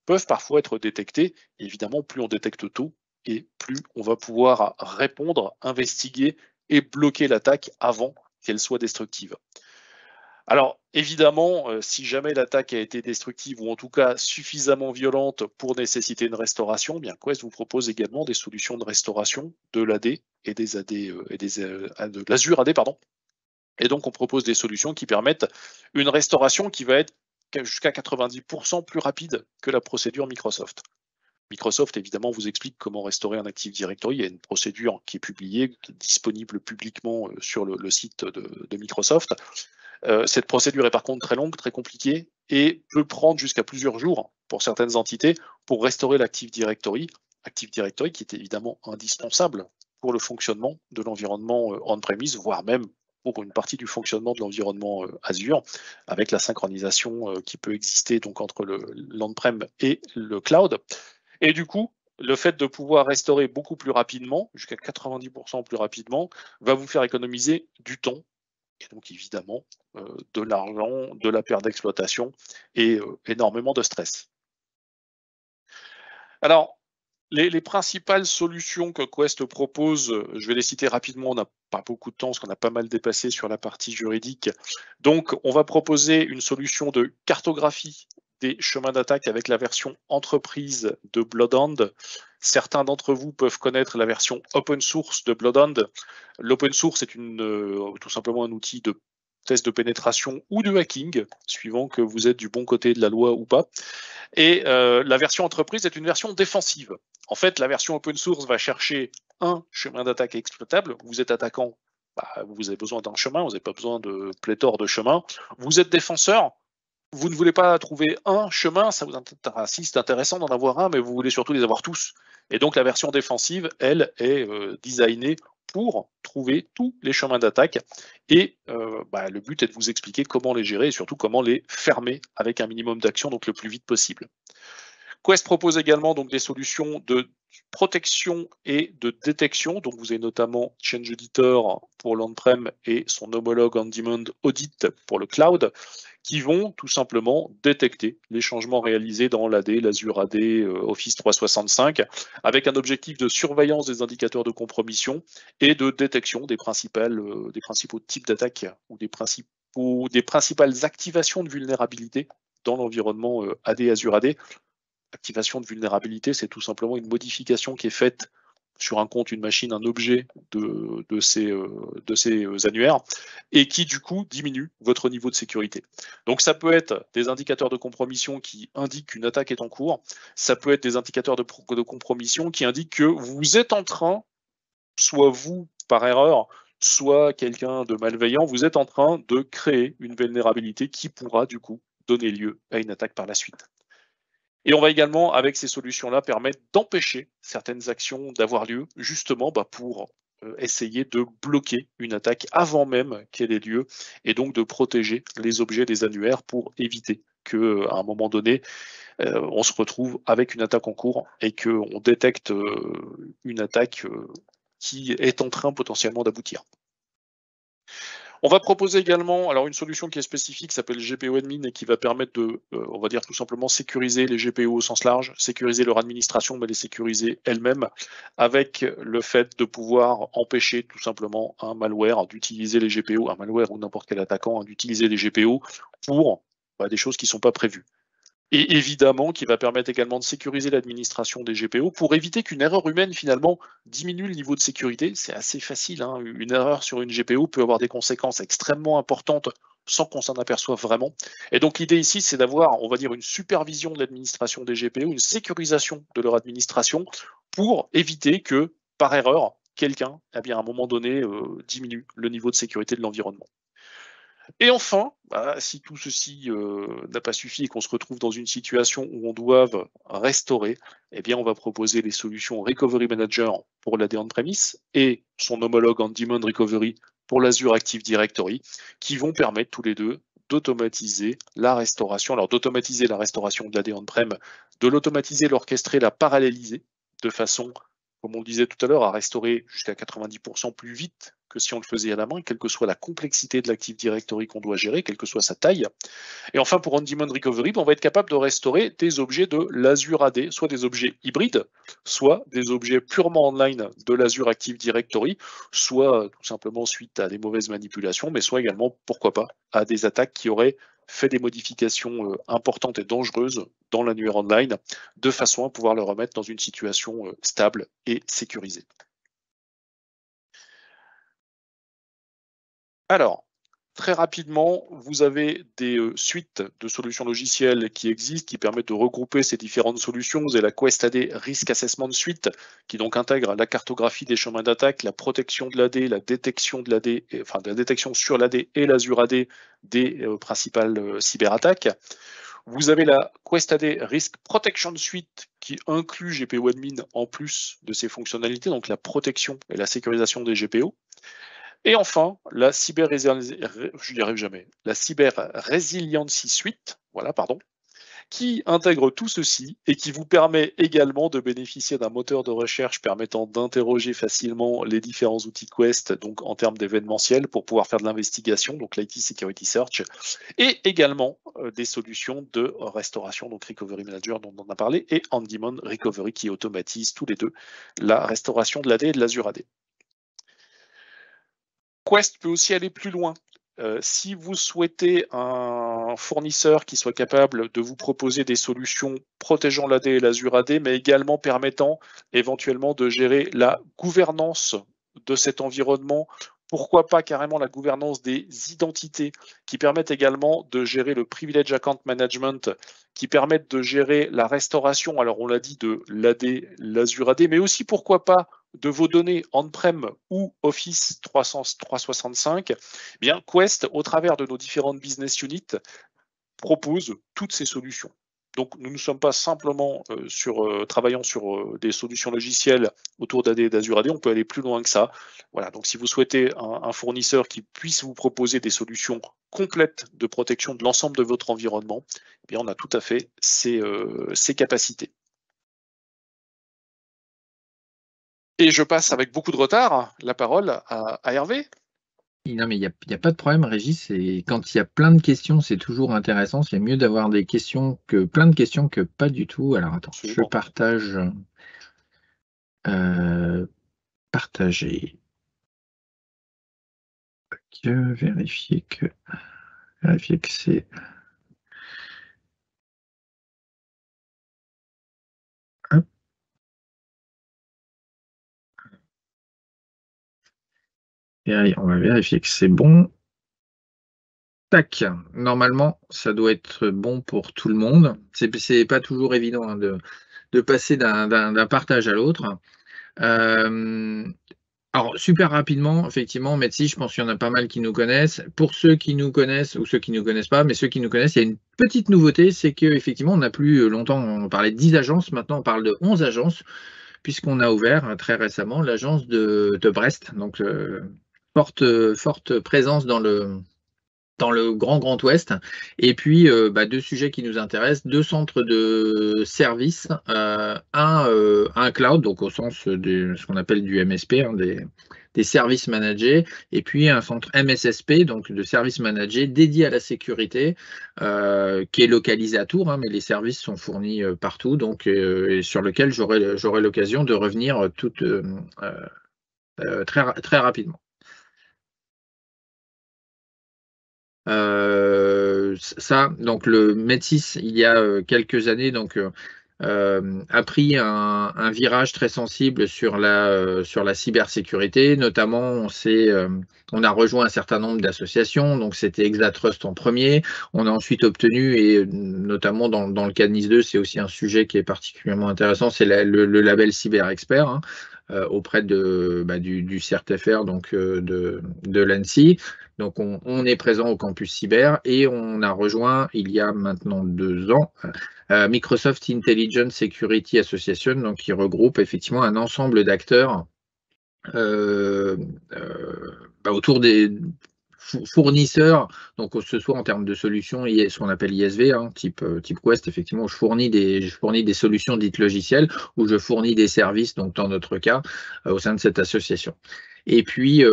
peuvent parfois être détectées. Et évidemment, plus on détecte tôt, et plus on va pouvoir répondre, investiguer et bloquer l'attaque avant qu'elle soit destructive. Alors, évidemment, si jamais l'attaque a été destructive ou en tout cas suffisamment violente pour nécessiter une restauration, bien Quest vous propose également des solutions de restauration de l'AD et des AD et de l'Azure AD, pardon. Et donc, on propose des solutions qui permettent une restauration qui va être jusqu'à 90% plus rapide que la procédure Microsoft. Microsoft, évidemment, vous explique comment restaurer un Active Directory. Il y a une procédure qui est publiée, qui est disponible publiquement sur le site de Microsoft. Cette procédure est par contre très longue, très compliquée et peut prendre jusqu'à plusieurs jours pour certaines entités pour restaurer l'Active Directory. Active Directory qui est évidemment indispensable pour le fonctionnement de l'environnement on-premise, voire même pour une partie du fonctionnement de l'environnement Azure, avec la synchronisation qui peut exister donc entre l'on-prem et le cloud. Et du coup, le fait de pouvoir restaurer beaucoup plus rapidement, jusqu'à 90% plus rapidement, va vous faire économiser du temps et donc évidemment de l'argent, de la perte d'exploitation et énormément de stress. Alors, les principales solutions que Quest propose, je vais les citer rapidement, on n'a pas beaucoup de temps parce qu'on a pas mal dépassé sur la partie juridique. Donc, on va proposer une solution de cartographie des chemins d'attaque avec la version entreprise de Bloodhound. Certains d'entre vous peuvent connaître la version open source de Bloodhound. L'open source est tout simplement un outil de test de pénétration ou de hacking, suivant que vous êtes du bon côté de la loi ou pas. Et la version entreprise est une version défensive. En fait, la version open source va chercher un chemin d'attaque exploitable. Vous êtes attaquant, vous avez besoin d'un chemin, vous n'avez pas besoin de pléthore de chemins. Vous êtes défenseur, vous ne voulez pas trouver un chemin, ça vous intéresse, si c'est intéressant d'en avoir un, mais vous voulez surtout les avoir tous. Et donc la version défensive, elle, est designée pour trouver tous les chemins d'attaque. Et le but est de vous expliquer comment les gérer et surtout comment les fermer avec un minimum d'action, donc le plus vite possible. Quest propose également donc des solutions de protection et de détection. Donc vous avez notamment Change Editor pour l'on-prem et son homologue on-demand Audit pour le cloud, qui vont tout simplement détecter les changements réalisés dans l'AD, l'Azure AD, Office 365, avec un objectif de surveillance des indicateurs de compromission et de détection des principaux types d'attaques ou des principales activations de vulnérabilité dans l'environnement AD, Azure AD. Activation de vulnérabilité, c'est tout simplement une modification qui est faite sur un compte, une machine, un objet de ces annuaires et qui du coup diminue votre niveau de sécurité. Donc ça peut être des indicateurs de compromission qui indiquent qu'une attaque est en cours, ça peut être des indicateurs de compromission qui indiquent que vous êtes en train, soit vous par erreur, soit quelqu'un de malveillant, vous êtes en train de créer une vulnérabilité qui pourra du coup donner lieu à une attaque par la suite. Et on va également, avec ces solutions-là, permettre d'empêcher certaines actions d'avoir lieu, justement pour essayer de bloquer une attaque avant même qu'elle ait lieu, et donc de protéger les objets des annuaires pour éviter qu'à un moment donné, on se retrouve avec une attaque en cours et qu'on détecte une attaque qui est en train potentiellement d'aboutir. On va proposer également alors une solution qui est spécifique, qui s'appelle GPO Admin et qui va permettre de, on va dire tout simplement sécuriser les GPO au sens large, sécuriser leur administration, mais les sécuriser elles-mêmes, avec le fait de pouvoir empêcher tout simplement un malware d'utiliser les GPO, un malware ou n'importe quel attaquant d'utiliser les GPO pour des choses qui ne sont pas prévues. Et évidemment, qui va permettre également de sécuriser l'administration des GPO pour éviter qu'une erreur humaine, finalement, diminue le niveau de sécurité. C'est assez facile, hein. Une erreur sur une GPO peut avoir des conséquences extrêmement importantes sans qu'on s'en aperçoive vraiment. Et donc l'idée ici, c'est d'avoir, on va dire, une supervision de l'administration des GPO, une sécurisation de leur administration pour éviter que, par erreur, quelqu'un, à un moment donné, diminue le niveau de sécurité de l'environnement. Et enfin, si tout ceci n'a pas suffi et qu'on se retrouve dans une situation où on doit restaurer, eh bien, on va proposer les solutions Recovery Manager pour l'AD on-premise et son homologue on-demand recovery pour l'Azure Active Directory, qui vont permettre tous les deux d'automatiser la restauration. Alors, d'automatiser la restauration de l'AD on-prem, de l'automatiser, l'orchestrer, la paralléliser de façon, comme on le disait tout à l'heure, à restaurer jusqu'à 90% plus vite que si on le faisait à la main, quelle que soit la complexité de l'Active Directory qu'on doit gérer, quelle que soit sa taille. Et enfin, pour On-Demand Recovery, on va être capable de restaurer des objets de l'Azure AD, soit des objets hybrides, soit des objets purement online de l'Azure Active Directory, soit tout simplement suite à des mauvaises manipulations, mais soit également, pourquoi pas, à des attaques qui auraient fait des modifications importantes et dangereuses dans l'annuaire online, de façon à pouvoir le remettre dans une situation stable et sécurisée. Alors, très rapidement, vous avez des suites de solutions logicielles qui existent, qui permettent de regrouper ces différentes solutions. Vous avez la Quest AD Risk Assessment Suite, qui donc intègre la cartographie des chemins d'attaque, la protection de l'AD, la détection de l'AD, enfin de la détection sur l'AD et l'Azure AD des principales cyberattaques. Vous avez la Quest AD Risk Protection Suite qui inclut GPO Admin en plus de ses fonctionnalités, donc la protection et la sécurisation des GPO. Et enfin, la Cyber Resiliency Suite, qui intègre tout ceci et qui vous permet également de bénéficier d'un moteur de recherche permettant d'interroger facilement les différents outils Quest, donc en termes d'événementiel, pour pouvoir faire de l'investigation, donc l'IT Security Search, et également des solutions de restauration, donc Recovery Manager dont on a parlé, et On-Demand Recovery qui automatise tous les deux la restauration de l'AD et de l'Azure AD. Quest peut aussi aller plus loin. Si vous souhaitez un fournisseur qui soit capable de vous proposer des solutions protégeant l'AD et l'Azure AD, mais également permettant éventuellement de gérer la gouvernance de cet environnement, pourquoi pas carrément la gouvernance des identités, qui permettent également de gérer le Privilege Account Management, qui permettent de gérer la restauration, alors on l'a dit, de l'AD, l'Azure AD, mais aussi pourquoi pas de vos données on-prem ou Office 365, eh bien Quest, au travers de nos différentes business units, propose toutes ces solutions. Donc nous ne sommes pas simplement travaillant sur des solutions logicielles autour d'AD et d'Azure AD, on peut aller plus loin que ça. Voilà, donc si vous souhaitez un fournisseur qui puisse vous proposer des solutions complètes de protection de l'ensemble de votre environnement, eh bien on a tout à fait ces capacités. Et je passe avec beaucoup de retard la parole à Hervé. Non, mais il n'y a pas de problème, Régis. Et quand il y a plein de questions, c'est toujours intéressant. C'est mieux d'avoir des questions plein de questions que pas du tout. Alors attends, je partage. Partager. Vérifier que c'est. Hop. Et allez, on va vérifier que c'est bon. Tac. Normalement, ça doit être bon pour tout le monde. C'est pas toujours évident hein, de passer d'un partage à l'autre. Alors, super rapidement, effectivement, Metsi, je pense qu'il y en a pas mal qui nous connaissent. Pour ceux qui nous connaissent ou ceux qui ne nous connaissent pas, mais ceux qui nous connaissent, il y a une petite nouveauté, c'est qu'effectivement, on n'a plus longtemps, on parlait de 10 agences, maintenant on parle de 11 agences, puisqu'on a ouvert très récemment l'agence de Brest. Donc, forte présence dans le dans le grand Ouest. Et puis, deux sujets qui nous intéressent, deux centres de services, un cloud, donc au sens de ce qu'on appelle du MSP, hein, des services managés, et puis un centre MSSP, donc de services managés dédié à la sécurité, qui est localisé à Tours, hein, mais les services sont fournis partout, donc et sur lequel j'aurai l'occasion de revenir très rapidement. Ça, donc le Métis, il y a quelques années, donc a pris un virage très sensible sur la cybersécurité. Notamment, on a rejoint un certain nombre d'associations, donc c'était Exatrust en premier. On a ensuite obtenu, et notamment dans le cas de Nice 2, c'est aussi un sujet qui est particulièrement intéressant, c'est le label Cyber Expert, hein, auprès du CERT-FR, donc de l'ANSSI. Donc on est présent au campus cyber et on a rejoint il y a maintenant 2 ans Microsoft Intelligence Security Association, donc qui regroupe effectivement un ensemble d'acteurs autour des fournisseurs, donc que ce soit en termes de solutions, ce qu'on appelle ISV, hein, type Quest, effectivement, je fournis des solutions dites logicielles, ou je fournis des services, donc dans notre cas, au sein de cette association. Et puis,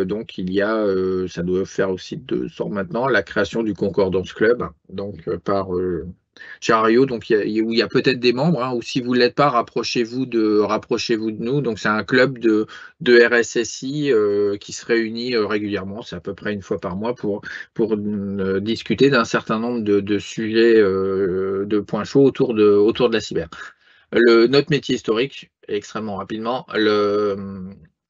donc, il y a, ça doit faire aussi 2 ans maintenant, la création du Concordance Club, donc par Chario, donc où il y a peut-être des membres, hein, ou si vous ne l'êtes pas, rapprochez-vous de nous. Donc, c'est un club de RSSI qui se réunit régulièrement, c'est à peu près une fois par mois, pour discuter d'un certain nombre de sujets, de points chauds autour de la cyber. Notre métier historique, extrêmement rapidement,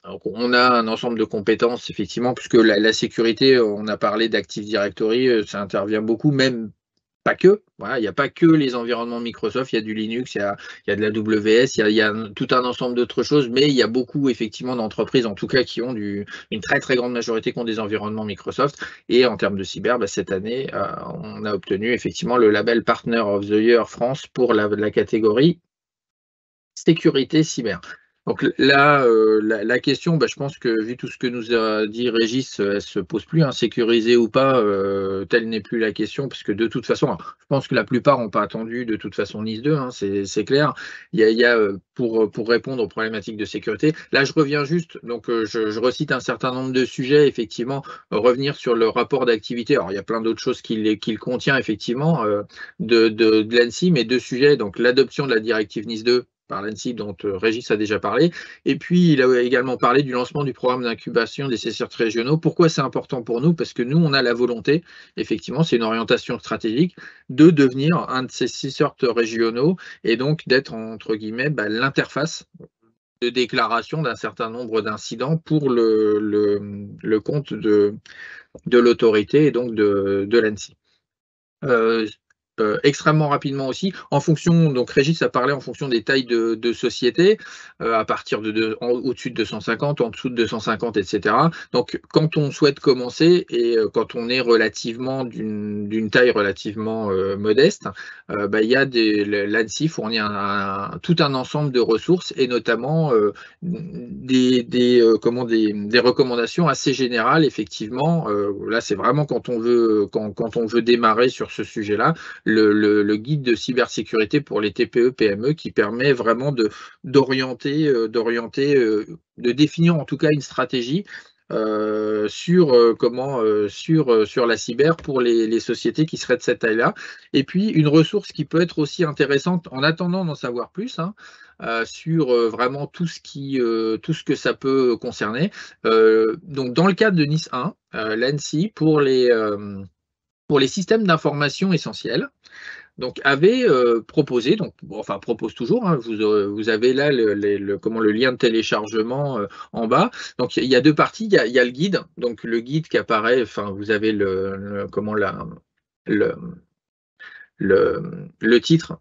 donc on a un ensemble de compétences, effectivement, puisque la sécurité, on a parlé d'Active Directory, ça intervient beaucoup, même pas que. Voilà, il n'y a pas que les environnements Microsoft, il y a du Linux, il y a de la WS, il y a tout un ensemble d'autres choses, mais il y a beaucoup, effectivement, d'entreprises, en tout cas, qui ont une très grande majorité qui ont des environnements Microsoft. Et en termes de cyber, cette année, on a obtenu effectivement le label Partner of the Year France pour la catégorie sécurité cyber. Donc là, la question, je pense que vu tout ce que nous a dit Régis, elle ne se pose plus, hein, sécurisé ou pas, telle n'est plus la question, parce que de toute façon, je pense que la plupart n'ont pas attendu de toute façon Nice 2, hein, c'est clair. Il y a pour répondre aux problématiques de sécurité. Là, je reviens juste, donc je recite un certain nombre de sujets, effectivement, revenir sur le rapport d'activité. Alors, il y a plein d'autres choses qu'il contient, effectivement, de l'ANSSI, mais 2 sujets, donc l'adoption de la directive Nice 2 par l'ANSSI, dont Régis a déjà parlé. Et puis, il a également parlé du lancement du programme d'incubation des CSIRT régionaux. Pourquoi c'est important pour nous? Parce que nous, on a la volonté, effectivement, c'est une orientation stratégique, de devenir un de ces CSIRT régionaux et donc d'être, entre guillemets, l'interface de déclaration d'un certain nombre d'incidents pour le compte de l'autorité et donc de l'ANSSI. Extrêmement rapidement aussi, en fonction, donc Régis a parlé en fonction des tailles de société, à partir au-dessus de 250, en dessous de 250, etc. Donc quand on souhaite commencer et quand on est relativement d'une taille relativement modeste, il y a l'ANSSI fournit tout un ensemble de ressources et notamment des recommandations assez générales, effectivement. Là, c'est vraiment quand on veut démarrer sur ce sujet-là, le guide de cybersécurité pour les TPE-PME qui permet vraiment d'orienter, de définir en tout cas une stratégie sur la cyber pour les sociétés qui seraient de cette taille-là. Et puis une ressource qui peut être aussi intéressante en attendant d'en savoir plus, hein, sur vraiment tout ce que ça peut concerner. Donc dans le cadre de Nice 1, l'ANSSI pour les systèmes d'information essentiels, donc avait proposé, propose toujours, hein, vous avez là le lien de téléchargement en bas. Donc il y a 2 parties, il y a le guide, donc le guide qui apparaît, vous avez le titre,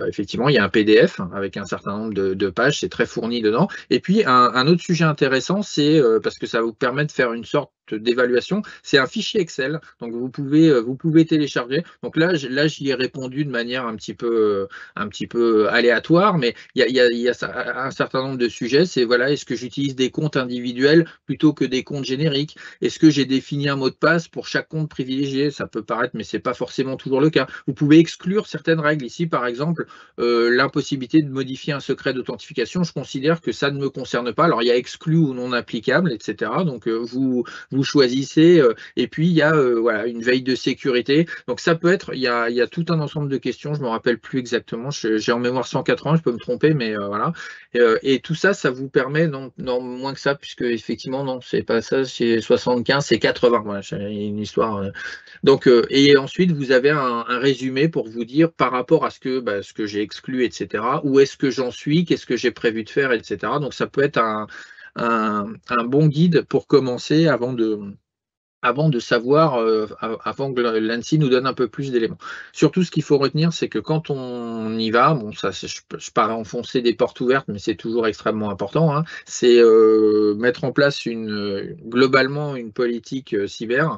effectivement, il y a un PDF avec un certain nombre de pages, c'est très fourni dedans. Et puis un autre sujet intéressant, c'est parce que ça vous permet de faire une sorte sorte d'évaluation. C'est un fichier Excel, donc vous pouvez télécharger. Donc là, j'y ai répondu de manière un petit peu aléatoire, mais il y a un certain nombre de sujets. C'est voilà, est-ce que j'utilise des comptes individuels plutôt que des comptes génériques? Est-ce que j'ai défini un mot de passe pour chaque compte privilégié? Ça peut paraître, mais c'est pas forcément toujours le cas. Vous pouvez exclure certaines règles. Ici, par exemple, l'impossibilité de modifier un secret d'authentification, je considère que ça ne me concerne pas. Alors, il y a exclu ou non applicable, etc. Donc, vous choisissez. Et puis, il y a voilà, une veille de sécurité. Donc, ça peut être, il y a tout un ensemble de questions. Je ne me rappelle plus exactement. J'ai en mémoire 180, je peux me tromper, mais voilà. Et tout ça, ça vous permet, non, moins que ça, puisque effectivement, non, c'est pas ça, c'est 75, c'est 80. Voilà, c'est une histoire. Donc, et ensuite, vous avez un résumé pour vous dire par rapport à ce que j'ai exclu, etc., où est-ce que j'en suis, qu'est-ce que j'ai prévu de faire, etc. Donc, ça peut être un bon guide pour commencer avant de savoir, avant que l'ANSSI nous donne un peu plus d'éléments. Surtout, ce qu'il faut retenir, c'est que quand on y va, bon, ça, je pars enfoncer des portes ouvertes, mais c'est toujours extrêmement important, hein, c'est mettre en place globalement une politique cyber.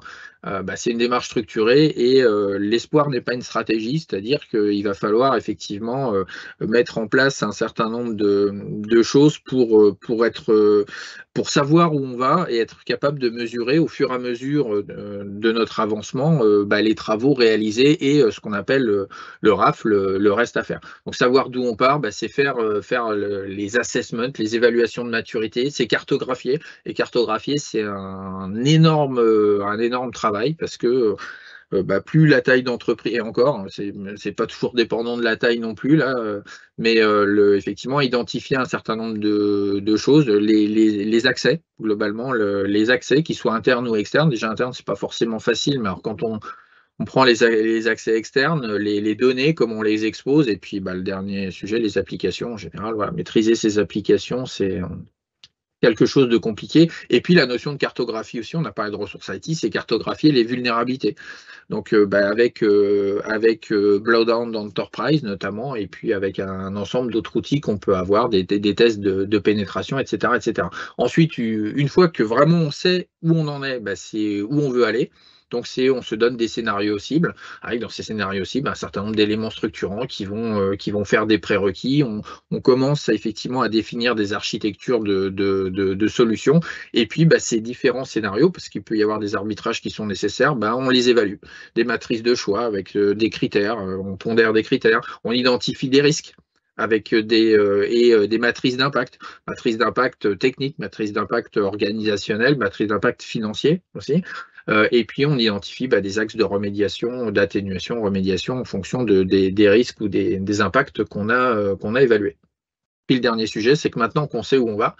C'est une démarche structurée et l'espoir n'est pas une stratégie, c'est-à-dire qu'il va falloir effectivement mettre en place un certain nombre de choses pour savoir où on va et être capable de mesurer au fur et à mesure de notre avancement les travaux réalisés et ce qu'on appelle le RAF, le reste à faire. Donc savoir d'où on part, c'est faire les assessments, les évaluations de maturité, c'est cartographier. Et cartographier, c'est un énorme travail parce que plus la taille d'entreprise, et encore, hein, c'est pas toujours dépendant de la taille non plus, là, mais effectivement, identifier un certain nombre de choses, les accès, globalement, les accès, qu'ils soient internes ou externes. Déjà, internes, c'est pas forcément facile, mais alors quand on prend les accès externes, les données, comment on les expose, et puis le dernier sujet, les applications en général. Voilà, maîtriser ces applications, c'est quelque chose de compliqué. Et puis la notion de cartographie aussi, on a parlé de ressources IT, c'est cartographier les vulnérabilités. Donc avec Bloodhound Enterprise notamment, et puis avec un ensemble d'autres outils qu'on peut avoir, des tests de pénétration, etc., etc. Ensuite, une fois que vraiment on sait où on en est, c'est où on veut aller. Donc on se donne des scénarios cibles, avec dans ces scénarios cibles un certain nombre d'éléments structurants qui vont faire des prérequis. On commence effectivement à définir des architectures de solutions, et puis ces différents scénarios, parce qu'il peut y avoir des arbitrages qui sont nécessaires, on les évalue. Des matrices de choix avec des critères, on pondère des critères, on identifie des risques avec des matrices d'impact technique, matrices d'impact organisationnel, matrices d'impact financier aussi. Et puis on identifie des axes de remédiation, d'atténuation, remédiation en fonction des risques ou des impacts qu'on a évalués. Puis le dernier sujet, c'est que maintenant qu'on sait où on va,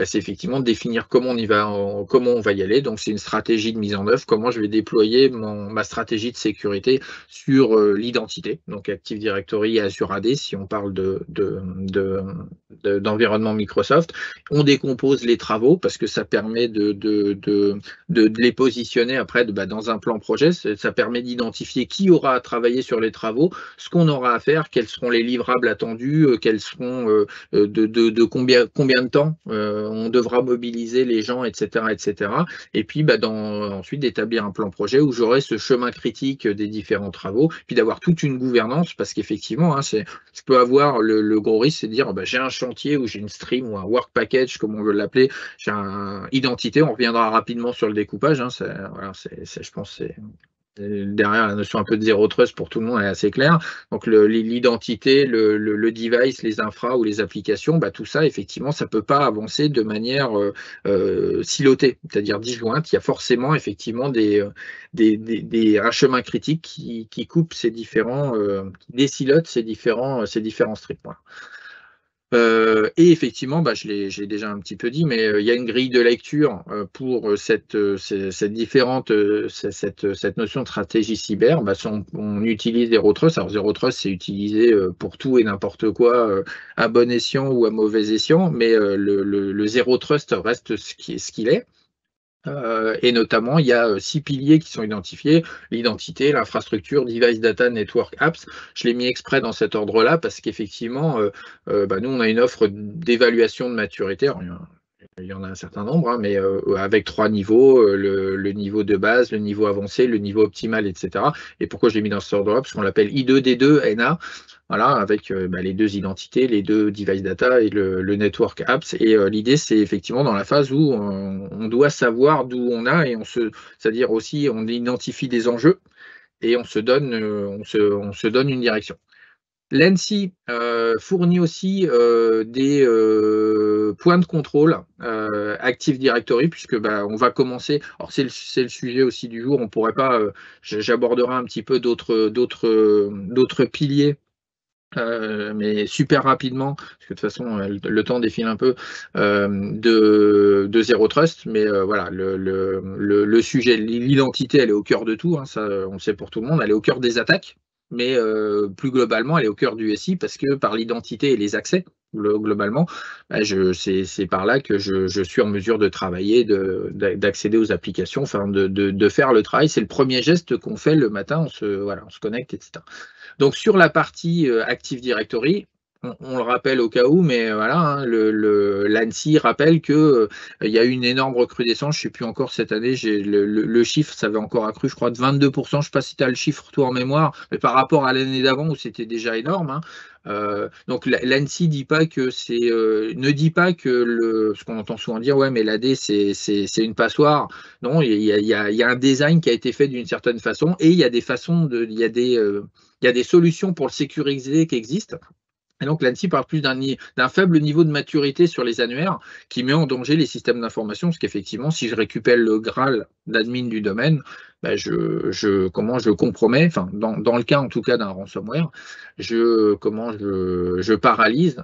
c'est effectivement de définir comment on y va, comment on va y aller. Donc c'est une stratégie de mise en œuvre, comment je vais déployer ma stratégie de sécurité sur l'identité, donc Active Directory et Azure AD, si on parle d'environnement Microsoft. On décompose les travaux parce que ça permet de les positionner après dans un plan projet. Ça permet d'identifier qui aura à travailler sur les travaux, ce qu'on aura à faire, quels seront les livrables attendus, quels seront de combien de temps on devra mobiliser les gens, etc., etc. Et puis ensuite d'établir un plan projet où j'aurai ce chemin critique des différents travaux, puis d'avoir toute une gouvernance, parce qu'effectivement, je peux avoir le gros risque, c'est de dire j'ai un chantier ou j'ai une stream ou un work package, comme on veut l'appeler, j'ai une identité, on reviendra rapidement sur le découpage, je pense que derrière la notion un peu de zéro trust pour tout le monde est assez claire. Donc l'identité, le device, les infras ou les applications, tout ça, effectivement, ça ne peut pas avancer de manière silotée, c'est-à-dire disjointe. Il y a forcément effectivement un chemin critique qui coupe ces différents, qui désilote ces différents streams. Voilà. Et effectivement, je l'ai déjà un petit peu dit, mais il y a une grille de lecture pour cette notion de stratégie cyber. On utilise Zero Trust. Alors Zero Trust, c'est utilisé pour tout et n'importe quoi, à bon escient ou à mauvais escient, mais le Zero Trust reste ce qu'il est. Et notamment, il y a 6 piliers qui sont identifiés: l'identité, l'infrastructure, device, data, network, apps. Je l'ai mis exprès dans cet ordre-là parce qu'effectivement, nous, on a une offre d'évaluation de maturité. Alors, il y en a un certain nombre, hein, mais avec 3 niveaux, le niveau de base, le niveau avancé, le niveau optimal, etc. Et pourquoi je l'ai mis dans ce ordre-là? Parce qu'on l'appelle I2, D2, NA, voilà, avec les 2 identités, les 2 device data et le network apps. Et l'idée, c'est effectivement dans la phase où on doit savoir d'où on a, et c'est-à-dire aussi, on identifie des enjeux et on se donne une direction. L'ANSI fournit aussi des points de contrôle Active Directory, puisque on va commencer. Alors c'est le sujet aussi du jour. On pourrait pas. J'aborderai un petit peu d'autres piliers, mais super rapidement, parce que de toute façon le temps défile un peu, de Zero Trust. Mais voilà, le sujet, l'identité, elle est au cœur de tout, hein, ça on le sait pour tout le monde. Elle est au cœur des attaques, mais plus globalement, elle est au cœur du SI, parce que par l'identité et les accès, globalement, c'est par là que je suis en mesure de travailler, d'accéder aux applications, enfin de faire le travail. C'est le premier geste qu'on fait le matin, on se connecte, etc. Donc sur la partie Active Directory, on le rappelle au cas où, mais voilà, hein, l'ANSI rappelle que il y a eu une énorme recrudescence. Je ne sais plus encore cette année, le chiffre, ça avait encore accru, je crois, de 22%. Je ne sais pas si tu as le chiffre toi en mémoire, mais par rapport à l'année d'avant où c'était déjà énorme, hein. Donc l'ANSI ne dit pas que ce qu'on entend souvent dire, ouais, mais l'AD c'est une passoire. Non, il y a un design qui a été fait d'une certaine façon, et il y a des façons il y a des solutions pour le sécuriser qui existent. Et donc l'ANSI parle plus d'un faible niveau de maturité sur les annuaires qui met en danger les systèmes d'information, parce qu'effectivement, si je récupère le Graal d'admin du domaine, je compromets, enfin dans le cas en tout cas d'un ransomware, je paralyse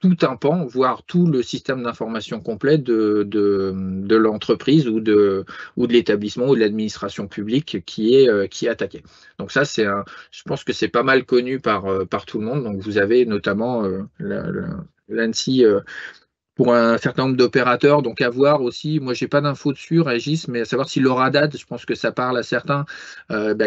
tout un pan, voire tout le système d'information complet de l'entreprise ou de l'établissement ou de l'administration publique qui est attaqué. Donc ça, je pense que c'est pas mal connu par tout le monde. Donc vous avez notamment l'ANSI pour un certain nombre d'opérateurs. Donc à voir aussi, moi j'ai pas d'infos dessus, Régis, mais à savoir si le RADAD, je pense que ça parle à certains,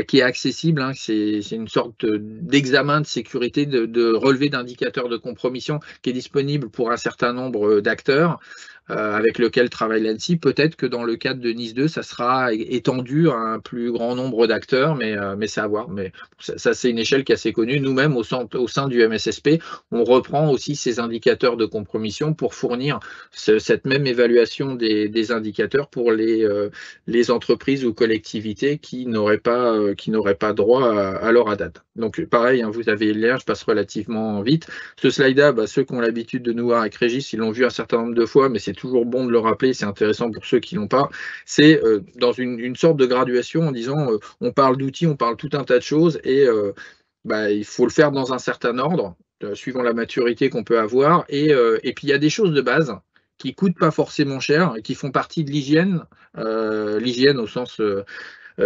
qui est accessible, hein. C'est une sorte d'examen de sécurité, de relevé d'indicateurs de compromission qui est disponible pour un certain nombre d'acteurs. Avec lequel travaille l'ANSI. Peut-être que dans le cadre de Nice 2, ça sera étendu à un plus grand nombre d'acteurs, mais c'est à voir. Mais ça c'est une échelle qui est assez connue. Nous-mêmes, au sein du MSSP, on reprend aussi ces indicateurs de compromission pour fournir cette même évaluation des indicateurs pour les entreprises ou collectivités qui n'auraient pas droit à leur ADAT. Donc pareil, hein, vous avez l'air, je passe relativement vite. Ce slide-là, ceux qui ont l'habitude de nous voir avec Régis, ils l'ont vu un certain nombre de fois, mais c'est toujours bon de le rappeler, c'est intéressant pour ceux qui ne l'ont pas. C'est dans une sorte de graduation en disant on parle d'outils, on parle tout un tas de choses, et il faut le faire dans un certain ordre, suivant la maturité qu'on peut avoir. Et puis il y a des choses de base qui ne coûtent pas forcément cher et qui font partie de l'hygiène, l'hygiène au sens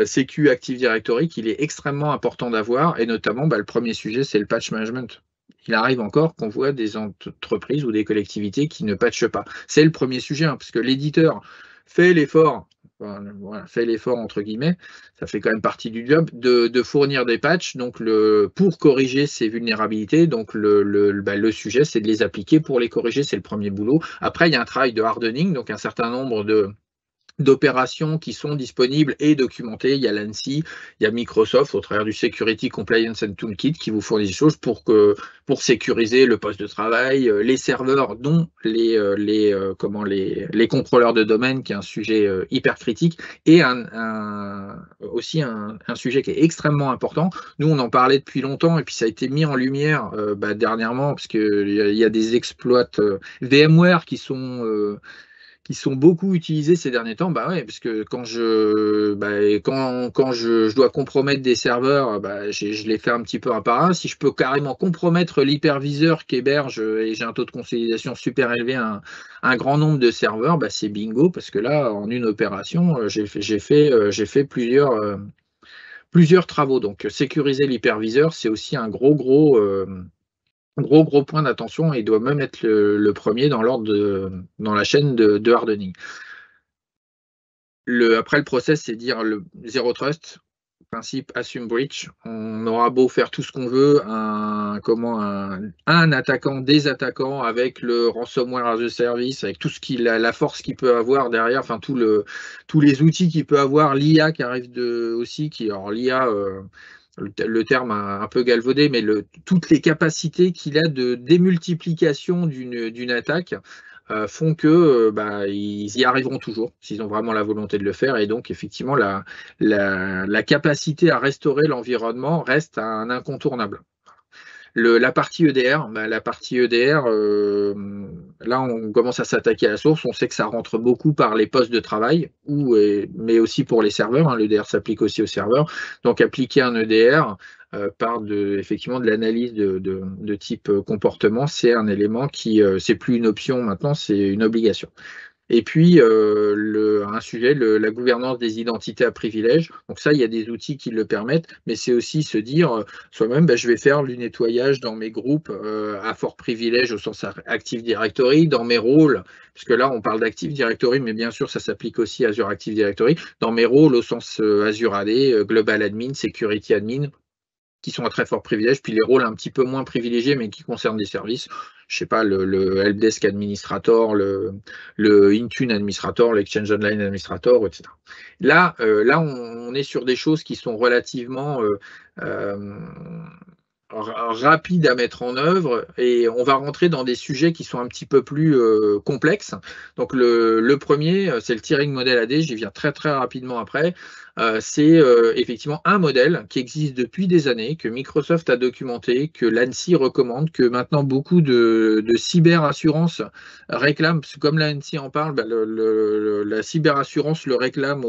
Sécu Active Directory, qu'il est extrêmement important d'avoir. Et notamment, le premier sujet, c'est le patch management. Il arrive encore qu'on voit des entreprises ou des collectivités qui ne patchent pas. C'est le premier sujet, hein, parce que l'éditeur fait l'effort, voilà, fait l'effort entre guillemets, ça fait quand même partie du job, de fournir des patchs donc pour corriger ces vulnérabilités. Donc le sujet, c'est de les appliquer pour les corriger, c'est le premier boulot. Après, il y a un travail de hardening, donc un certain nombre d'opérations qui sont disponibles et documentées. Il y a l'ANSI, il y a Microsoft au travers du Security Compliance and Toolkit qui vous fournit des choses pour sécuriser le poste de travail, les serveurs, dont les contrôleurs de domaine, qui est un sujet hyper critique, et aussi un sujet qui est extrêmement important. Nous, on en parlait depuis longtemps, et puis ça a été mis en lumière dernièrement, parce qu'il y a des exploits VMware qui sont beaucoup utilisés ces derniers temps. Ouais, parce que quand je dois compromettre des serveurs, je les fais un petit peu un par un. Si je peux carrément compromettre l'hyperviseur qui héberge, et j'ai un taux de consolidation super élevé, un grand nombre de serveurs, c'est bingo, parce que là, en une opération, j'ai fait plusieurs travaux. Donc sécuriser l'hyperviseur, c'est aussi un gros point d'attention, et il doit même être le premier dans la chaîne de hardening. Après, le process, c'est dire le Zero Trust, principe assume breach. On aura beau faire tout ce qu'on veut, un attaquant, des attaquants avec le ransomware as a service, avec tout ce la force qu'il peut avoir derrière, enfin tous les outils qu'il peut avoir, l'IA qui arrive aussi, alors l'IA, le terme a un peu galvaudé, mais toutes les capacités qu'il a de démultiplication d'une attaque font que ils y arriveront toujours s'ils ont vraiment la volonté de le faire. Et donc, effectivement, la capacité à restaurer l'environnement reste un incontournable. La partie EDR, là, on commence à s'attaquer à la source. On sait que ça rentre beaucoup par les postes de travail, mais aussi pour les serveurs. L'EDR s'applique aussi aux serveurs. Donc, appliquer un EDR part effectivement de l'analyse de type comportement, c'est un élément qui, c'est plus une option maintenant, c'est une obligation. Et puis, un sujet, la gouvernance des identités à privilèges. Donc ça, il y a des outils qui le permettent, mais c'est aussi se dire soi-même, je vais faire du nettoyage dans mes groupes à fort privilège au sens Active Directory, dans mes rôles, puisque là, on parle d'Active Directory, mais bien sûr, ça s'applique aussi à Azure Active Directory, dans mes rôles au sens Azure AD, Global Admin, Security Admin, qui sont à très fort privilège, puis les rôles un petit peu moins privilégiés, mais qui concernent des services, je sais pas, le Helpdesk Administrator, le Intune Administrator, l'Exchange Online Administrator, etc. Là, on est sur des choses qui sont relativement rapides à mettre en œuvre, et on va rentrer dans des sujets qui sont un petit peu plus complexes. Donc le premier, c'est le Tiering Model AD, j'y viens très très rapidement après. C'est effectivement un modèle qui existe depuis des années, que Microsoft a documenté, que l'ANSSI recommande, que maintenant beaucoup de cyberassurance réclament, parce que comme l'ANSSI en parle, la cyberassurance le réclame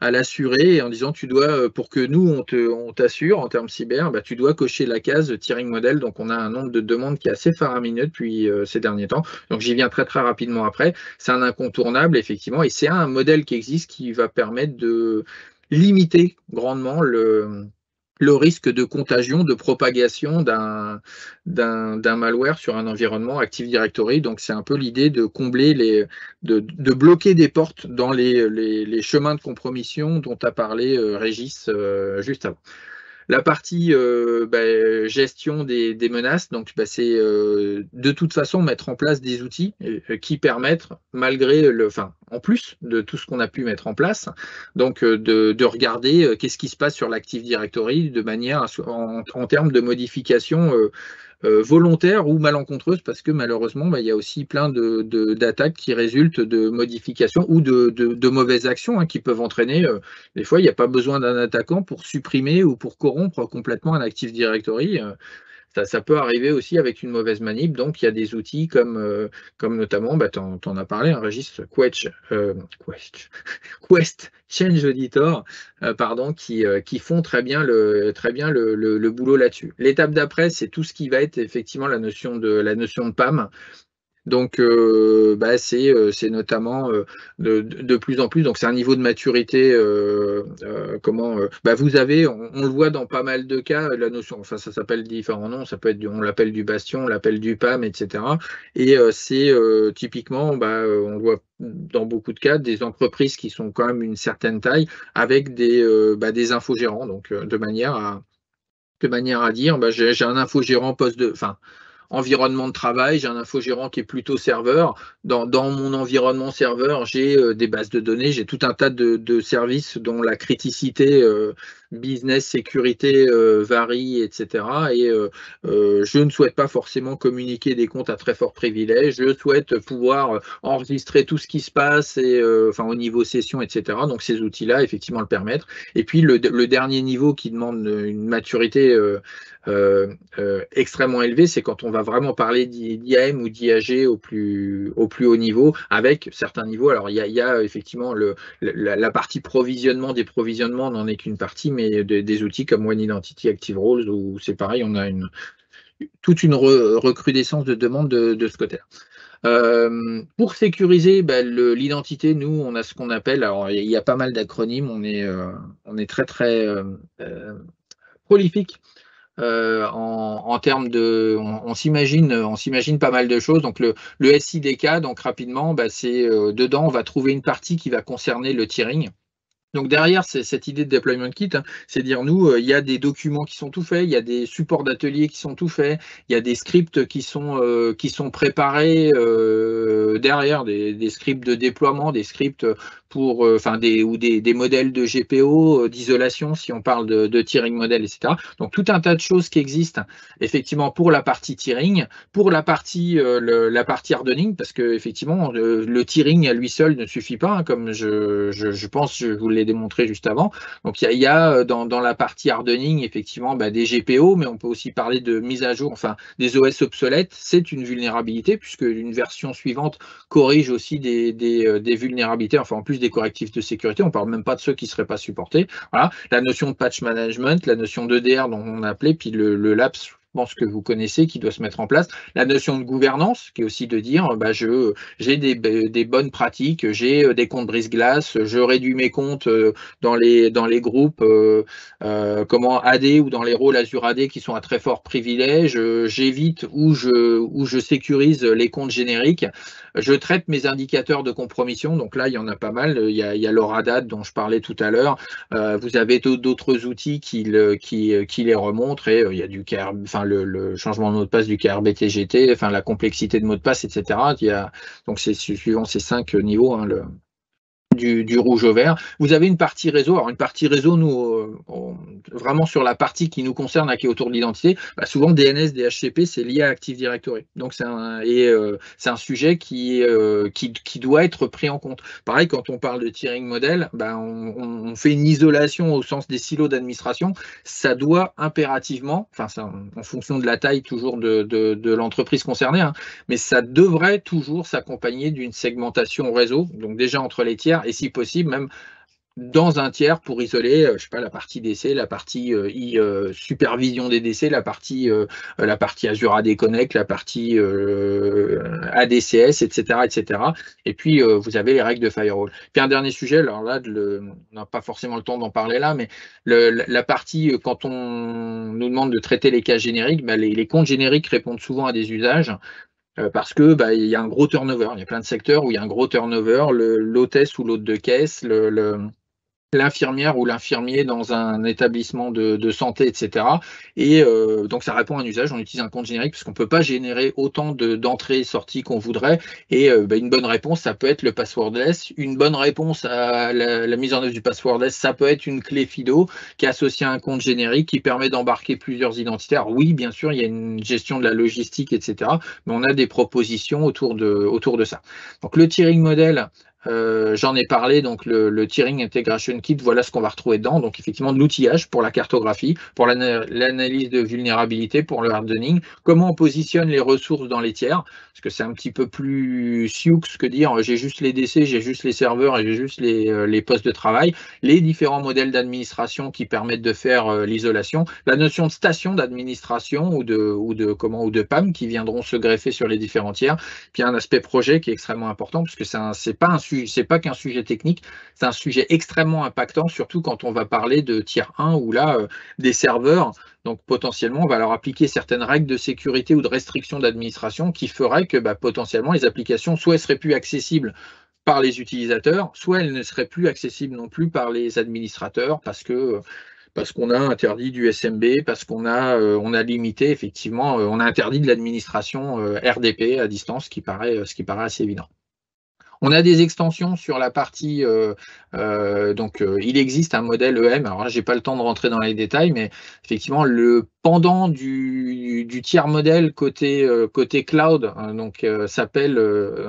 à l'assuré en disant tu dois, pour que nous on t'assure en termes cyber, tu dois cocher la case Tiering Model. Donc on a un nombre de demandes qui est assez faramineux depuis ces derniers temps. Donc j'y viens très très rapidement après. C'est un incontournable effectivement, et c'est un modèle qui existe qui va permettre de limiter grandement le risque de contagion, de propagation d'un malware sur un environnement Active Directory. Donc c'est un peu l'idée de combler de bloquer des portes dans les chemins de compromission dont a parlé Régis juste avant. La partie gestion des menaces, donc c'est de toute façon mettre en place des outils qui permettent, en plus de tout ce qu'on a pu mettre en place, donc de regarder qu'est-ce qui se passe sur l'Active Directory de manière en termes de modification volontaire ou malencontreuse, parce que malheureusement, il y a aussi plein d'attaques qui résultent de modifications ou de mauvaises actions qui peuvent entraîner. Des fois, il n'y a pas besoin d'un attaquant pour supprimer ou pour corrompre complètement un Active Directory. Ça peut arriver aussi avec une mauvaise manip. Donc, il y a des outils comme notamment, tu en as parlé, un registre Quest Change Auditor, qui font très bien le boulot là-dessus. L'étape d'après, c'est tout ce qui va être effectivement la notion de PAM. Donc, c'est notamment de plus en plus, donc c'est un niveau de maturité, vous avez, on le voit dans pas mal de cas, la notion, enfin ça s'appelle différents noms, ça peut être, on l'appelle du bastion, on l'appelle du PAM, etc. Et c'est typiquement, on le voit dans beaucoup de cas, des entreprises qui sont quand même une certaine taille, avec des infogérants, donc de manière à dire, j'ai un infogérant environnement de travail, j'ai un infogérant qui est plutôt serveur. Dans mon environnement serveur, j'ai des bases de données, j'ai tout un tas de services dont la criticité business, sécurité varie, etc. Et je ne souhaite pas forcément communiquer des comptes à très fort privilège. Je souhaite pouvoir enregistrer tout ce qui se passe au niveau session, etc. Donc ces outils-là, effectivement, le permettent. Et puis le dernier niveau qui demande une maturité extrêmement élevée, c'est quand on va vraiment parler d'IAM ou d'IAG au plus haut niveau, avec certains niveaux. Alors il y a effectivement la partie provisionnement, des provisionnements n'en est qu'une partie, mais des outils comme One Identity Active Roles, où c'est pareil, on a toute une recrudescence de demandes de ce côté-là. Pour sécuriser l'identité, nous, on a ce qu'on appelle, alors il y a pas mal d'acronymes, on est très très prolifique en termes de, on s'imagine pas mal de choses. Donc le SIDK, donc rapidement, c'est dedans, on va trouver une partie qui va concerner le tiering. Donc derrière, c'est cette idée de deployment kit, hein, c'est dire nous, il y a des documents qui sont tout faits, il y a des supports d'ateliers qui sont tout faits, il y a des scripts qui sont préparés derrière, des scripts de déploiement, des scripts pour, enfin des modèles de GPO, d'isolation si on parle de tiering model, etc. Donc tout un tas de choses qui existent effectivement pour la partie tiering, pour la partie hardening, parce que effectivement le tiering à lui seul ne suffit pas, hein, comme je pense, je vous l'ai démontré juste avant. Donc il y a dans la partie hardening effectivement des GPO, mais on peut aussi parler de mise à jour, enfin des OS obsolètes. C'est une vulnérabilité puisque une version suivante corrige aussi des vulnérabilités, enfin en plus des correctifs de sécurité. On parle même pas de ceux qui ne seraient pas supportés. Voilà, la notion de patch management, la notion d'EDR dont on a appelé, puis le LAPS, je pense que vous connaissez, qui doit se mettre en place. La notion de gouvernance, qui est aussi de dire, j'ai des bonnes pratiques, j'ai des comptes brise-glace, je réduis mes comptes dans les groupes comment AD ou dans les rôles Azure AD qui sont à très fort privilège, j'évite ou je sécurise les comptes génériques, je traite mes indicateurs de compromission, donc là il y en a pas mal, il y a l'ORADAT dont je parlais tout à l'heure, vous avez d'autres outils qui les remontrent, et il y a du KR, enfin le changement de mot de passe du KRBTGT, enfin la complexité de mot de passe, etc. Donc c'est suivant ces 5 niveaux, hein, du rouge au vert. Vous avez une partie réseau. Alors une partie réseau, nous, vraiment sur la partie qui nous concerne, qui est autour de l'identité, souvent DNS, DHCP, c'est lié à Active Directory. Donc c'est un sujet qui doit être pris en compte. Pareil, quand on parle de tiering model, on fait une isolation au sens des silos d'administration. Ça doit impérativement, enfin en fonction de la taille toujours de l'entreprise concernée, hein, mais ça devrait toujours s'accompagner d'une segmentation réseau, donc déjà entre les tiers, et si possible même dans un tiers pour isoler, je sais pas, la partie DC, la partie supervision des DC, la partie Azure AD Connect, la partie ADCS, etc., etc. Et puis vous avez les règles de firewall. Puis un dernier sujet, alors là, on n'a pas forcément le temps d'en parler là, mais la partie quand on nous demande de traiter les cas génériques, les comptes génériques répondent souvent à des usages. Parce que il y a un gros turnover. Il y a plein de secteurs où il y a un gros turnover. L'hôtesse ou l'hôte de caisse, l'infirmière ou l'infirmier dans un établissement de santé, etc. Et donc ça répond à un usage, on utilise un compte générique parce qu'on ne peut pas générer autant d'entrées et sorties qu'on voudrait. Et une bonne réponse, ça peut être le passwordless. Une bonne réponse à la mise en œuvre du passwordless, ça peut être une clé FIDO qui est associée à un compte générique qui permet d'embarquer plusieurs identitaires. Oui, bien sûr, il y a une gestion de la logistique, etc. Mais on a des propositions autour de ça. Donc le tiering model, j'en ai parlé, donc le Tiering Integration Kit, voilà ce qu'on va retrouver dedans. Donc effectivement de l'outillage pour la cartographie, pour l'analyse de vulnérabilité, pour le hardening, comment on positionne les ressources dans les tiers, parce que c'est un petit peu plus sioux que dire j'ai juste les DC, j'ai juste les serveurs et j'ai juste les postes de travail, les différents modèles d'administration qui permettent de faire l'isolation, la notion de station d'administration ou de PAM qui viendront se greffer sur les différents tiers, puis un aspect projet qui est extrêmement important, parce que c'est pas qu'un sujet technique, c'est un sujet extrêmement impactant, surtout quand on va parler de tiers 1 où là, des serveurs, donc potentiellement, on va leur appliquer certaines règles de sécurité ou de restriction d'administration qui feraient que potentiellement les applications soit elles seraient plus accessibles par les utilisateurs, soit elles ne seraient plus accessibles non plus par les administrateurs parce qu'on a interdit du SMB, parce on a limité effectivement, on a interdit de l'administration RDP à distance, ce qui paraît assez évident. On a des extensions sur la partie, il existe un modèle EM, alors là, j'ai pas le temps de rentrer dans les détails, mais effectivement, le pendant du tiers modèle côté cloud, s'appelle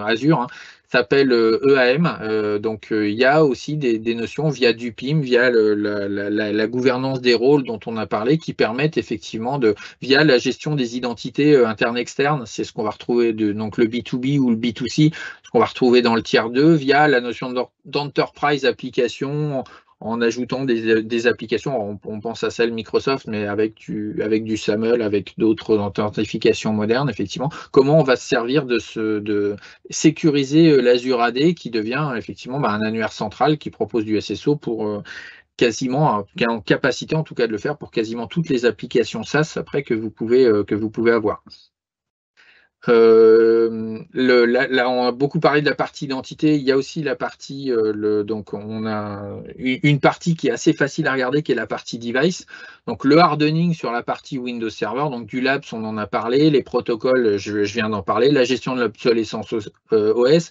Azure, hein, s'appelle EAM. Il y a aussi des notions via du PIM, via la gouvernance des rôles dont on a parlé, qui permettent effectivement via la gestion des identités internes-externes, c'est ce qu'on va retrouver donc le B2B ou le B2C, ce qu'on va retrouver dans le tiers 2, via la notion d'enterprise application, en ajoutant des applications, on pense à celle Microsoft, mais avec du SAML, avec d'autres authentifications modernes, effectivement. Comment on va se servir de sécuriser l'Azure AD qui devient effectivement un annuaire central qui propose du SSO pour quasiment, qui est en capacité en tout cas de le faire pour quasiment toutes les applications SaaS après que vous pouvez avoir. Là, on a beaucoup parlé de la partie identité. Il y a aussi la partie, donc on a une partie qui est assez facile à regarder, qui est la partie device. Donc le hardening sur la partie Windows Server, donc du Labs, on en a parlé, les protocoles, je viens d'en parler, la gestion de l'obsolescence OS,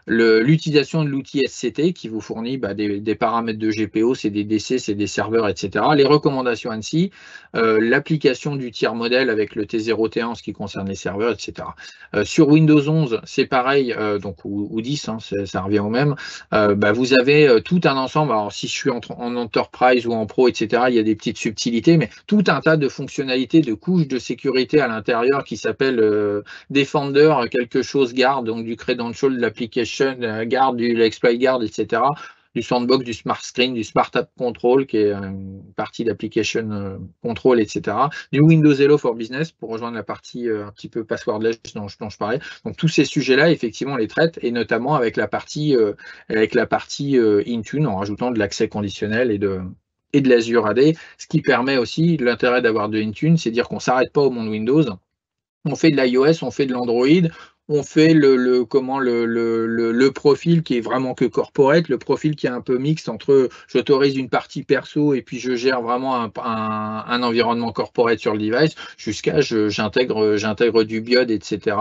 l'utilisation de l'outil SCT qui vous fournit des paramètres de GPO, c'est des DC, c'est des serveurs, etc. Les recommandations ANSI, l'application du tiers modèle avec le T0, T1 en ce qui concerne les serveurs, etc. Sur Windows 11, c'est pareil, donc, ou 10, hein, ça revient au même. Vous avez tout un ensemble. Alors, si je suis en Enterprise ou en Pro, etc., il y a des petites subtilités, mais tout un tas de fonctionnalités, de couches de sécurité à l'intérieur qui s'appellent Defender, quelque chose Guard, donc du Credential, de l'Application Guard, de l'Exploit Guard, etc., du Sandbox, du Smart Screen, du Smart App Control, qui est une partie d'Application Control, etc., du Windows Hello for Business, pour rejoindre la partie un petit peu passwordless dont je parlais. Donc tous ces sujets-là, effectivement, on les traite, et notamment avec la partie Intune, en rajoutant de l'accès conditionnel et de l'Azure AD, ce qui permet aussi, l'intérêt d'avoir de Intune, c'est dire qu'on ne s'arrête pas au monde Windows. On fait de l'iOS, on fait de l'Android, on fait le profil qui est vraiment que corporate, le profil qui est un peu mixte entre j'autorise une partie perso et puis je gère vraiment un environnement corporate sur le device, jusqu'à j'intègre du BIOD, etc.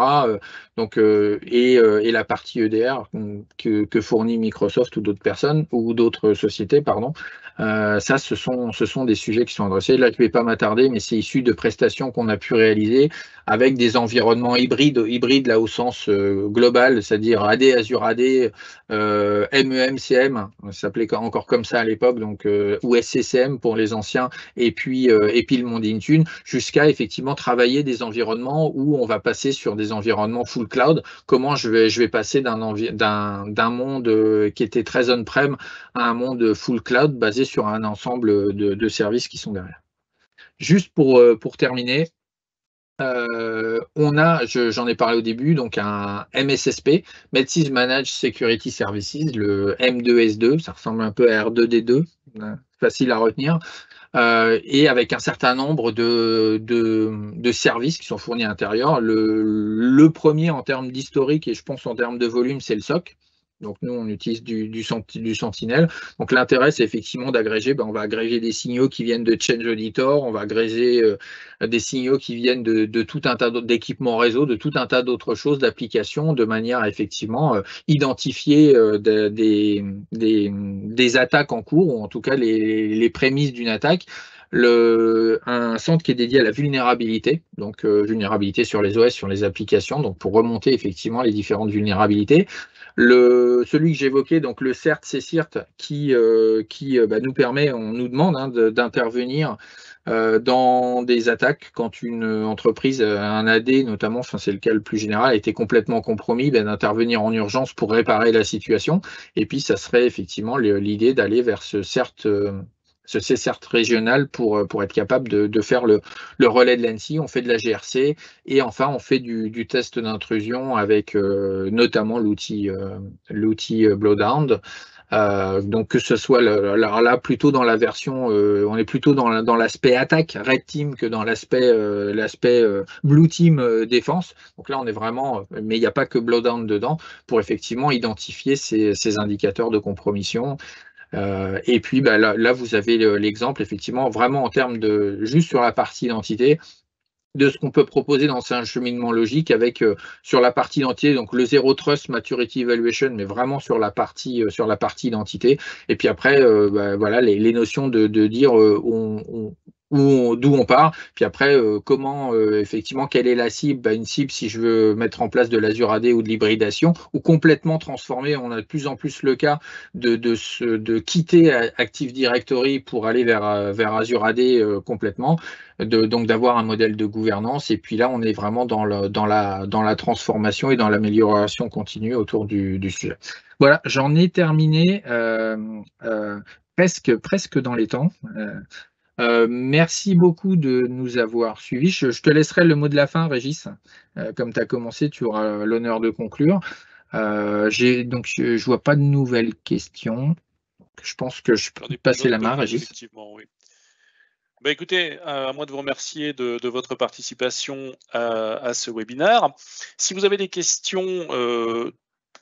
Et la partie EDR que fournit Microsoft ou d'autres personnes ou d'autres sociétés, pardon. Ça, ce sont des sujets qui sont adressés. Là, je ne vais pas m'attarder, mais c'est issu de prestations qu'on a pu réaliser avec des environnements hybrides là au sens global, c'est-à-dire AD, Azure AD, MEM, ça s'appelait encore comme ça à l'époque, donc ou SCCM pour les anciens, et puis le monde Intune, jusqu'à effectivement travailler des environnements où on va passer sur des environnements full cloud. Comment je vais passer d'un monde qui était très on-prem à un monde full cloud basé sur un ensemble de services qui sont derrière. Juste pour terminer, j'en ai parlé au début, donc un MSSP, Medsys Managed Security Services, le M2S2, ça ressemble un peu à R2D2, facile à retenir, et avec un certain nombre de services qui sont fournis à l'intérieur. Le premier en termes d'historique et je pense en termes de volume, c'est le SOC. Donc nous, on utilise du Sentinel. Donc l'intérêt, c'est effectivement d'agréger. On va agréger des signaux qui viennent de Change Auditor, on va agréger des signaux qui viennent de tout un tas d'équipements réseau, de tout un tas d'autres choses, d'applications, de manière à effectivement identifier des attaques en cours, ou en tout cas les prémices d'une attaque. Un centre qui est dédié à la vulnérabilité, donc vulnérabilité sur les OS, sur les applications, donc pour remonter effectivement les différentes vulnérabilités. Celui que j'évoquais, donc le CERT, CCIRT, qui nous permet, on nous demande d'intervenir dans des attaques quand une entreprise, un AD notamment, enfin c'est le cas le plus général, a été complètement compromis, d'intervenir en urgence pour réparer la situation. Et puis ça serait effectivement l'idée d'aller vers ce CERT régional pour être capable de faire le relais de l'ANSI. On fait de la GRC et enfin on fait du test d'intrusion avec notamment l'outil Blowdown. Donc que ce soit alors là plutôt dans la version, on est plutôt dans l'aspect attaque Red Team que dans l'aspect Blue Team défense. Donc là on est vraiment, mais il n'y a pas que Blowdown dedans pour effectivement identifier ces indicateurs de compromission. Et puis là, vous avez l'exemple, effectivement, vraiment en termes de, juste sur la partie identité, de ce qu'on peut proposer dans un cheminement logique avec sur la partie identité, donc le Zero Trust Maturity Evaluation, mais vraiment sur la partie identité. Et puis après, voilà, les notions de dire d'où on part, puis après comment effectivement quelle est la cible, une cible si je veux mettre en place de l'Azure AD ou de l'hybridation, ou complètement transformer. On a de plus en plus le cas de quitter Active Directory pour aller vers Azure AD complètement, donc d'avoir un modèle de gouvernance. Et puis là on est vraiment dans la transformation et dans l'amélioration continue autour du sujet. Voilà, j'en ai terminé presque dans les temps. Merci beaucoup de nous avoir suivis. Je te laisserai le mot de la fin, Régis. Comme tu as commencé, tu auras l'honneur de conclure. Donc, je vois pas de nouvelles questions. Je pense que je peux passer la main, Régis. Effectivement, oui. Bah écoutez, à moi de vous remercier de votre participation à ce webinaire. Si vous avez des questions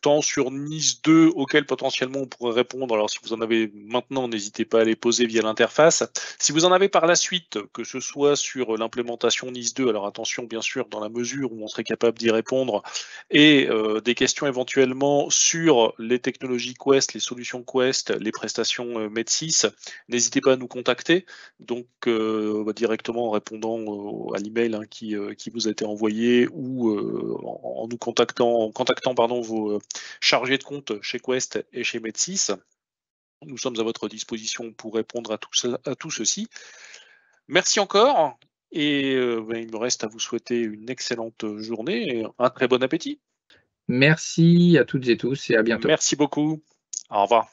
tant sur Nice 2 auxquelles potentiellement on pourrait répondre, alors si vous en avez maintenant, n'hésitez pas à les poser via l'interface. Si vous en avez par la suite, que ce soit sur l'implémentation Nice 2, alors attention bien sûr dans la mesure où on serait capable d'y répondre, et des questions éventuellement sur les technologies Quest, les solutions Quest, les prestations Med6, n'hésitez pas à nous contacter. Donc directement en répondant à l'email qui vous a été envoyé ou en nous contactant pardon, vos chargés de compte chez Quest et chez Med6. Nous sommes à votre disposition pour répondre à tout ceci. Merci encore et il me reste à vous souhaiter une excellente journée et un très bon appétit. Merci à toutes et tous et à bientôt. Merci beaucoup. Au revoir.